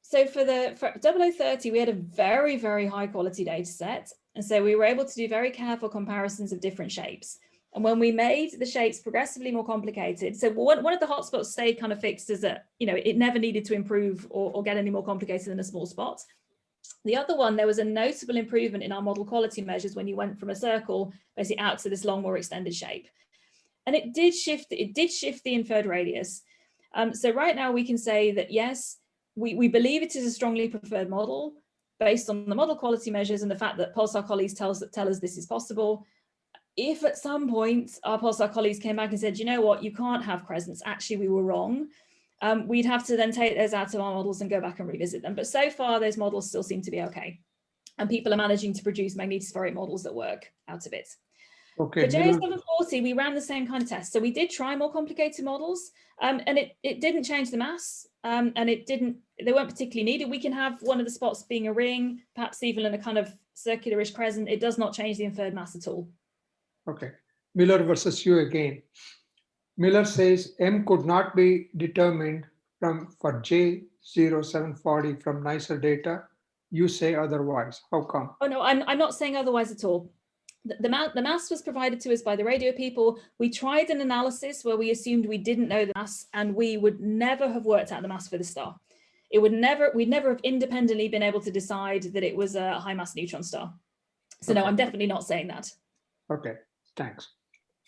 So for 0030, we had a very, very high quality data set. And so we were able to do very careful comparisons of different shapes. And when we made the shapes progressively more complicated, so one of the hotspots stayed kind of fixed as a, it never needed to improve or get any more complicated than a small spot. The other one, there was a notable improvement in our model quality measures when you went from a circle basically out to this long, more extended shape. And it did shift the inferred radius. So right now we can say that, yes, we believe it is a strongly preferred model based on the model quality measures and the fact that PULSAR colleagues tell us this is possible. If at some point our PULSAR colleagues came back and said, you know what, you can't have crescents, actually we were wrong, we'd have to then take those out of our models and go back and revisit them. But so far those models still seem to be okay. And people are managing to produce magnetospheric models that work out of it. Okay. For JINA-CEE, we ran the same kind of test. So we did try more complicated models, and it didn't change the mass, and they weren't particularly needed. We can have one of the spots being a ring, perhaps even in a kind of circular-ish crescent. It does not change the inferred mass at all. Okay. Miller versus you again. Miller says M could not be determined for J0740 from NICER data. You say otherwise. How come? Oh no, I'm not saying otherwise at all. The mass was provided to us by the radio people. We tried an analysis where we assumed we didn't know the mass, and we would never have worked out the mass for the star. We'd never have independently been able to decide that it was a high mass neutron star. So no, I'm definitely not saying that. Okay, thanks.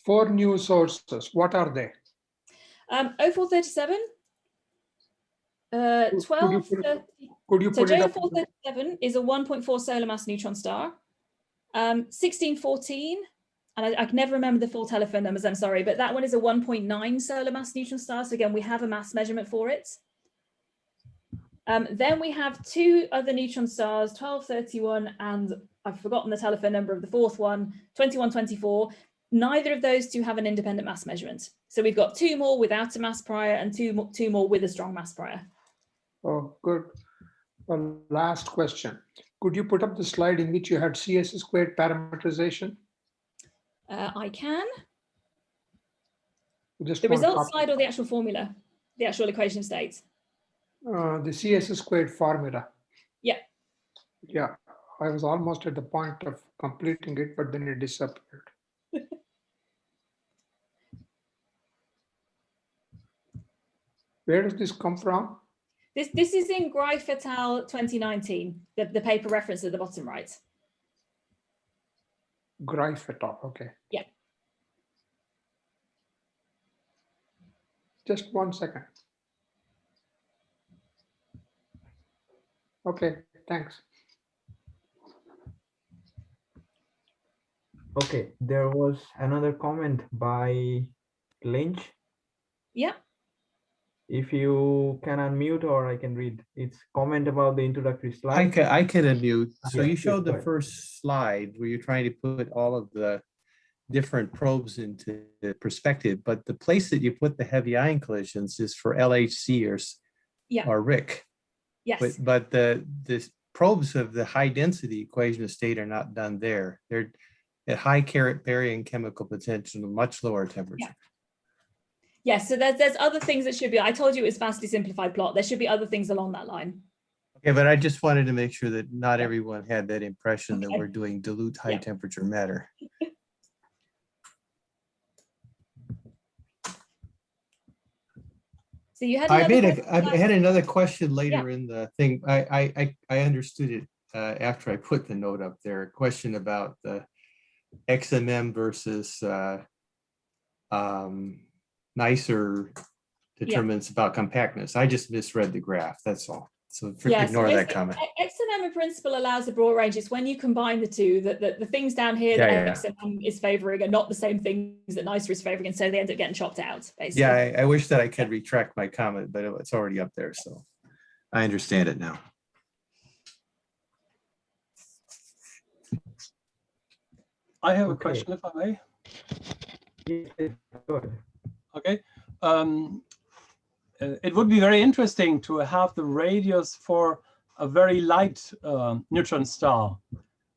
4 new sources, what are they? 0437, 1230. So J0437 is a 1.4 solar mass neutron star. 1614, and I can never remember the full telephone numbers, I'm sorry, but that one is a 1.9 solar mass neutron star. So again, we have a mass measurement for it. Then we have 2 other neutron stars, 1231, and I've forgotten the telephone number of the 4th one, 2124. Neither of those 2 have an independent mass measurement. So we've got 2 more without a mass prior and 2 more with a strong mass prior. Oh, good. Well, last question. Could you put up the slide in which you had CS squared parameterization? I can. Just the results slide or the actual formula, the actual equation state? The CS squared formula. Yeah. Yeah, I was almost at the point of completing it, but then it disappeared. Where does this come from? This is in Greif et al. 2019, the paper reference at the bottom right. Greif et al. Okay. Yeah. Just 1 second. Okay, thanks. Okay, there was another comment by Lynch. Yeah. If you can unmute, or I can read. It's comment about the introductory slide. I can unmute. So Yeah, you showed go the ahead. first slide where you're trying to put all of the different probes into perspective, but the place that you put the heavy ion collisions is for LHC or RIC. Yes. But the probes of the high density equation of state are not done there. They're at high carrier chemical potential, much lower temperature. Yeah. Yes, so there's other things that should be, I told you it was vastly simplified plot. There should be other things along that line. Okay, but I just wanted to make sure that not everyone had that impression that we're doing dilute high temperature matter. So you had I had another question later in the thing. I understood it after I put the note up there. A question about the XMM versus nicer determinants about compactness. I just misread the graph. That's all. So ignore that comment. XMM in principle allows a broad range. It's when you combine the two that the things down here that XMM is favoring are not the same things that nicer is favoring, and so they end up getting chopped out, basically. Yeah, I wish that I could retract my comment, but it's already up there, so I understand it now. I have a question, if I may. Yes, good. Okay. It would be very interesting to have the radius for a very light neutron star.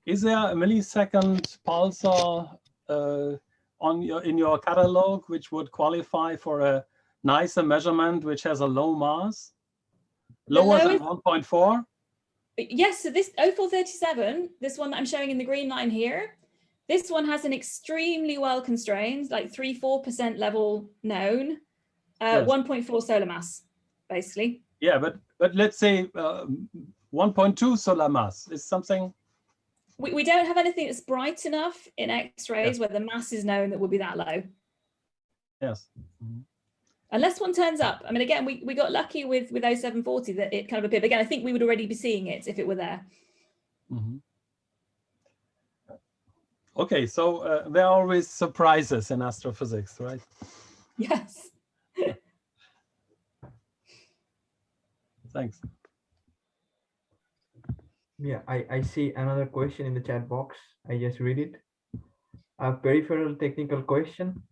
Is there a millisecond pulsar in your catalog which would qualify for a nicer measurement which has a low mass, lower than 1.4? Yes, so this 0437, this one that I'm showing in the green line here, this one has an extremely well constrained, like 3–4% level known, 1.4 solar mass, basically. Yeah, but let's say 1.2 solar mass is something. We don't have anything that's bright enough in X-rays where the mass is known that would be that low. Yes. Unless one turns up. I mean, again, we got lucky with 0740 that it kind of appeared. Again, I think we would already be seeing it if it were there. Mm-hmm. Okay, so there are always surprises in astrophysics, right? Yes. Thanks. Yeah, I see another question in the chat box. I just read it. A peripheral technical question.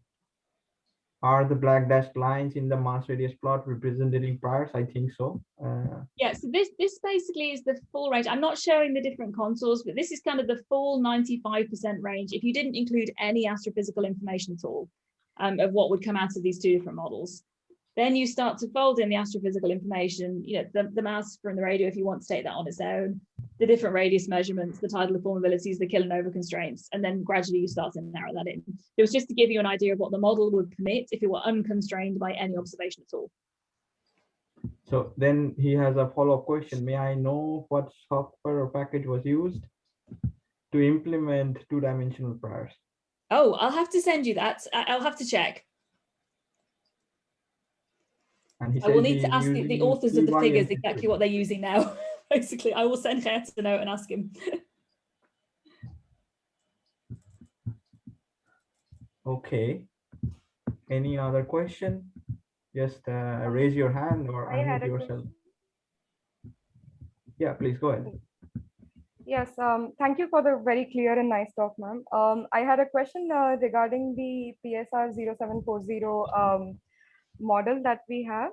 Are the black dashed lines in the mass radius plot representing priors? I think so. Yeah, so this basically is the full range. I'm not showing the different contours, but this is kind of the full 95% range if you didn't include any astrophysical information at all of what would come out of these two different models. Then you start to fold in the astrophysical information, you know, the mass from the radio if you want to take that on its own, the different radius measurements, the tidal deformabilities, the kilonova constraints, and then gradually you start to narrow that in. It was just to give you an idea of what the model would permit if it were unconstrained by any observation at all. So then he has a follow-up question. May I know what software or package was used to implement two-dimensional priors? Oh, I'll have to send you that. I'll have to check. And he I will says need to he's ask the using authors of the EY figures and exactly what they're using now. Basically, I will send Gert a note and ask him. Okay. Any other question? Just raise your hand or unmute yourself. Yeah, please go ahead. Yes, thank you for the very clear and nice talk, ma'am. I had a question regarding the PSR 0740 model that we have.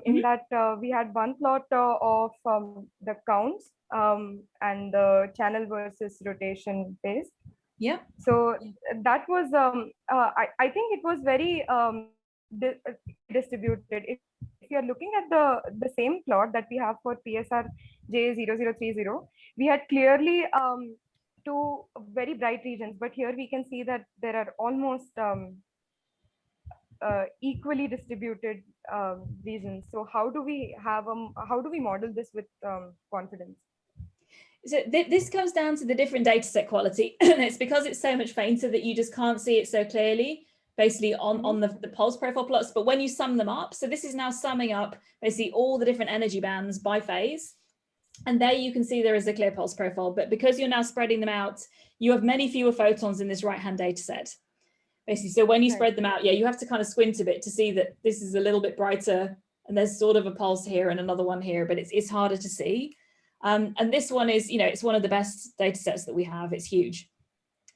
In that we had one plot of the counts and the channel versus rotation phase. Yeah. So that was, I think it was very distributed. If you're looking at the same plot that we have for PSR J0030, we had clearly two very bright regions, but here we can see that there are almost equally distributed regions. So how do we have how do we model this with confidence? So this comes down to the different data set quality. And it's because it's so much fainter that you just can't see it so clearly, basically on the pulse profile plots. But when you sum them up, so this is now summing up basically all the different energy bands by phase. And there you can see there is a clear pulse profile. But because you're now spreading them out, you have many fewer photons in this right-hand data set. Basically, so when you spread them out, yeah, you have to kind of squint a bit to see that this is a little bit brighter and there's sort of a pulse here and another one here, but it's harder to see. And this one is, you know, it's one of the best data sets that we have. It's huge.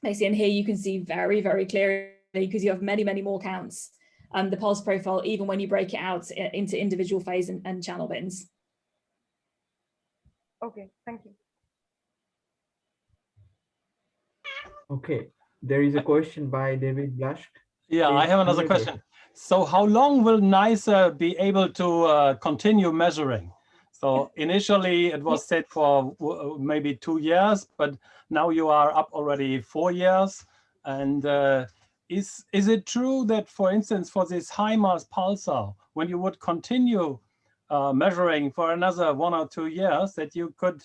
Basically, and here you can see very, very clearly, because you have many, many more counts, the pulse profile, even when you break it out into individual phase and channel bins. Okay, thank you. Okay, there is a question by David Blush. Yeah, I have another question. So how long will NICE be able to continue measuring? So initially it was set for maybe 2 years, but now you are up already 4 years. And is it true that, for instance, for this high mass pulsar, when you would continue measuring for another 1 or 2 years, that you could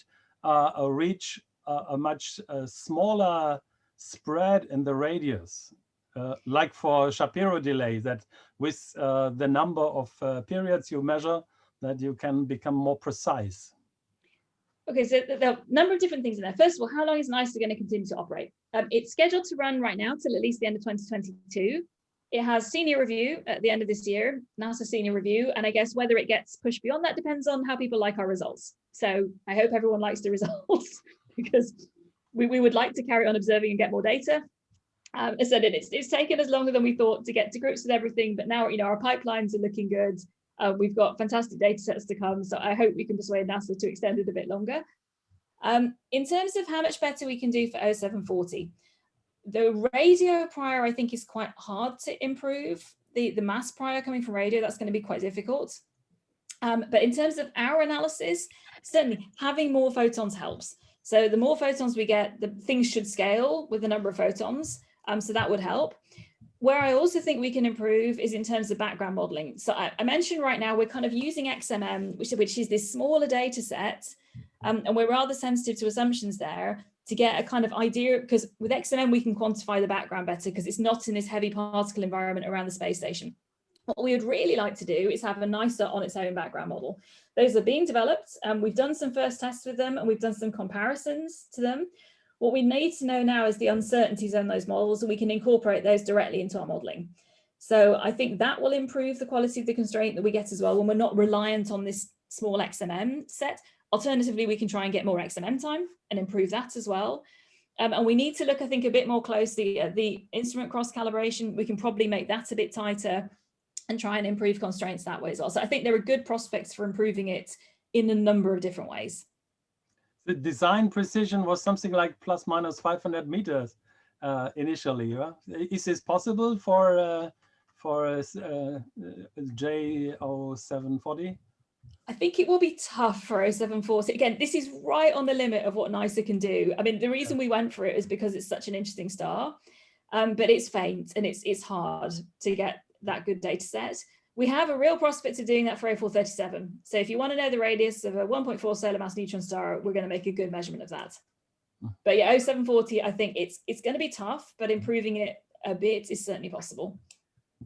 reach a much smaller spread in the radius? Like for Shapiro delay, that with the number of periods you measure, that you can become more precise? Okay, so there are a number of different things in there. First of all, how long is NICE going to continue to operate? It's scheduled to run right now till at least the end of 2022. It has senior review at the end of this year, NASA senior review, and I guess whether it gets pushed beyond that depends on how people like our results. So I hope everyone likes the results because we would like to carry on observing and get more data. As I said, it's taken us longer than we thought to get to grips with everything, but now, you know, our pipelines are looking good. We've got fantastic data sets to come, so I hope we can persuade NASA to extend it a bit longer. In terms of how much better we can do for 0740, the radio prior, I think, is quite hard to improve. The mass prior coming from radio, that's going to be quite difficult. But in terms of our analysis, certainly having more photons helps. So the more photons we get, the things should scale with the number of photons. So that would help. Where I also think we can improve is in terms of background modeling. So I mentioned right now, we're kind of using XMM, which is this smaller data set. And we're rather sensitive to assumptions there to get a kind of idea, because with XMM, we can quantify the background better because it's not in this heavy particle environment around the space station. What we would really like to do is have a nicer on its own background model. Those are being developed, and we've done some first tests with them, and we've done some comparisons to them. What we need to know now is the uncertainties on those models, and we can incorporate those directly into our modeling. So I think that will improve the quality of the constraint that we get as well when we're not reliant on this small XMM set. Alternatively, we can try and get more XMM time and improve that as well. And we need to look, I think, a bit more closely at the instrument cross calibration. We can probably make that a bit tighter and try and improve constraints that way as well. So I think there are good prospects for improving it in a number of different ways. The design precision was something like plus minus 500 meters initially. Yeah? Is this possible for J0740? I think it will be tough for 0740. Again, this is right on the limit of what NICEA can do. I mean, the reason we went for it is because it's such an interesting star, but it's faint and it's hard to get that good data set. We have a real prospect of doing that for 0437. So if you want to know the radius of a 1.4 solar mass neutron star, we're going to make a good measurement of that. But yeah, 0740, I think it's going to be tough, but improving it a bit is certainly possible.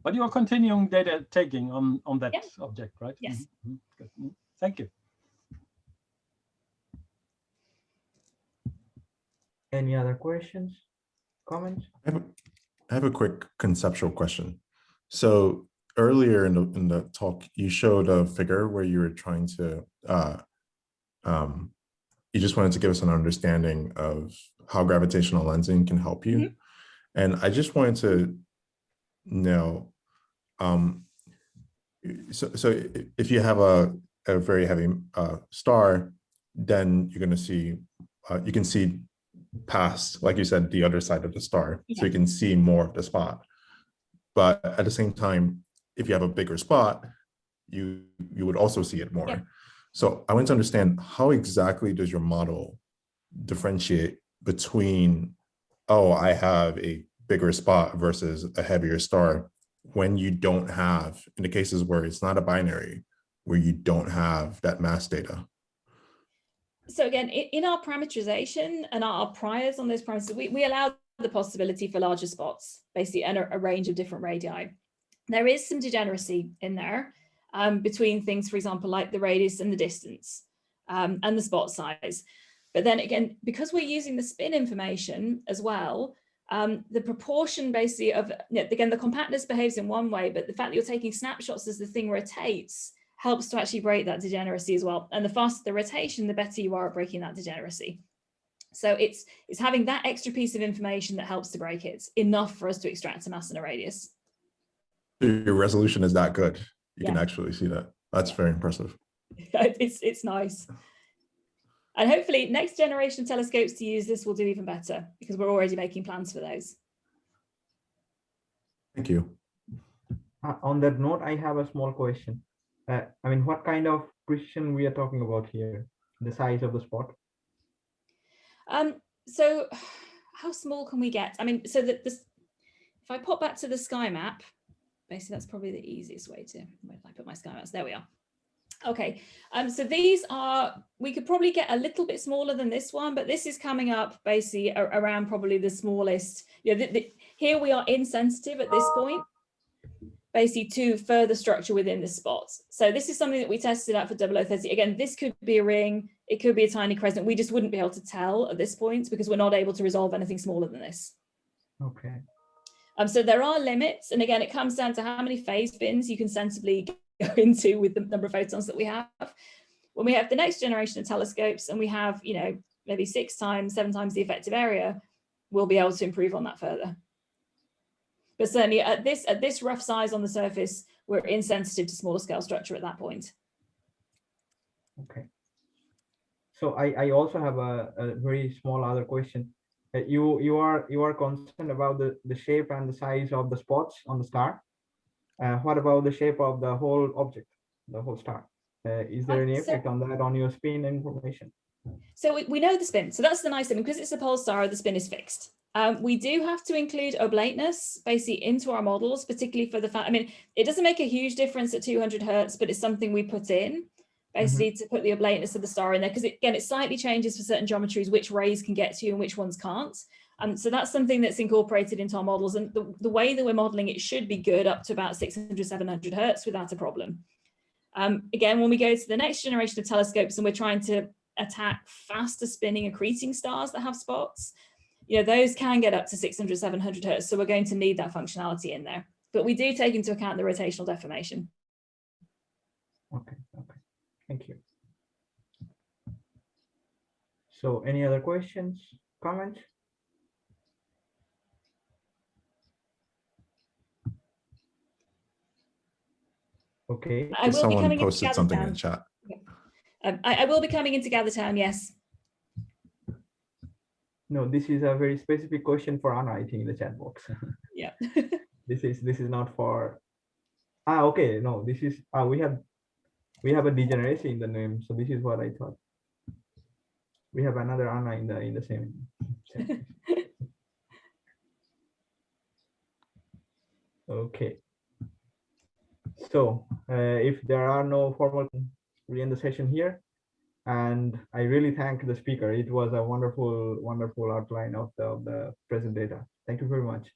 But you are continuing data taking on that object, right? Yes. Mm-hmm. Good. Thank you. Any other questions, comments? I have a quick conceptual question. So earlier in the talk, you showed a figure where you were trying to, you just wanted to give us an understanding of how gravitational lensing can help you. Mm-hmm. And I just wanted to know, so if you have a very heavy star, then you're going to see, you can see past, like you said, the other side of the star. So you can see more of the spot. But at the same time, if you have a bigger spot, you would also see it more. Yeah. So I want to understand, how exactly does your model differentiate between, oh, I have a bigger spot versus a heavier star, when you don't have, in the cases where it's not a binary, where you don't have that mass data? So again, in our parameterization and our priors on those parameters, we allow the possibility for larger spots, basically, and a range of different radii. There is some degeneracy in there between things, for example, like the radius and the distance and the spot size. But then again, because we're using the spin information as well, the proportion basically of, again, the compactness behaves in one way, but the fact that you're taking snapshots as the thing rotates helps to actually break that degeneracy as well. And the faster the rotation, the better you are at breaking that degeneracy. So it's having that extra piece of information that helps to break it, enough for us to extract a mass and a radius. Your resolution is that good. You can actually see that. That's very impressive. It's nice. And hopefully next generation of telescopes to use this will do even better, because we're already making plans for those. Thank you. On that note, I have a small question. I mean, what kind of precision we are talking about here? The size of the spot? So how small can we get? I mean, so that this, if I pop back to the sky map, basically that's probably the easiest way to, where did I put my sky maps? There we are. Okay, so these are, we could probably get a little bit smaller than this one, but this is coming up basically around probably the smallest. Here we are insensitive at this point, basically to further structure within the spots. So this is something that we tested out for 0030. Again, this could be a ring, it could be a tiny crescent. We just wouldn't be able to tell at this point because we're not able to resolve anything smaller than this. Okay. So there are limits. And again, it comes down to how many phase bins you can sensibly go into with the number of photons that we have. When we have the next generation of telescopes and we have, maybe 6 times, 7 times the effective area, we'll be able to improve on that further. But certainly at this rough size on the surface, we're insensitive to smaller scale structure at that point. Okay. So I also have a very small other question. You are concerned about the shape and the size of the spots on the star. What about the shape of the whole object, the whole star? Is there any effect on that, on your spin information? So we know the spin. So that's the nice thing, because it's a pulsar, the spin is fixed. We do have to include oblateness basically into our models, particularly for the fact, I mean, it doesn't make a huge difference at 200 Hertz, but it's something we put in basically to put the oblateness of the star in there, because again, it slightly changes for certain geometries, which rays can get to and which ones can't. So that's something that's incorporated into our models. And the way that we're modeling it should be good up to about 600, 700 Hertz without a problem. Again, when we go to the next generation of telescopes and we're trying to attack faster spinning accreting stars that have spots, those can get up to 600, 700 Hertz. So we're going to need that functionality in there. But we do take into account the rotational deformation. Okay. Thank you. So any other questions, comments? Okay. Someone posted something in the chat. I will be coming into GatherTown, yes. No, this is a very specific question for Anna, I think, in the chat box. Yeah. This is not for. Okay. No, this is we have. we have a degeneracy in the name, so this is what I thought. We have another Anna in the same. Okay. So if there are no formal, we end the session here. And I really thank the speaker. It was a wonderful, wonderful outline of the present data. Thank you very much.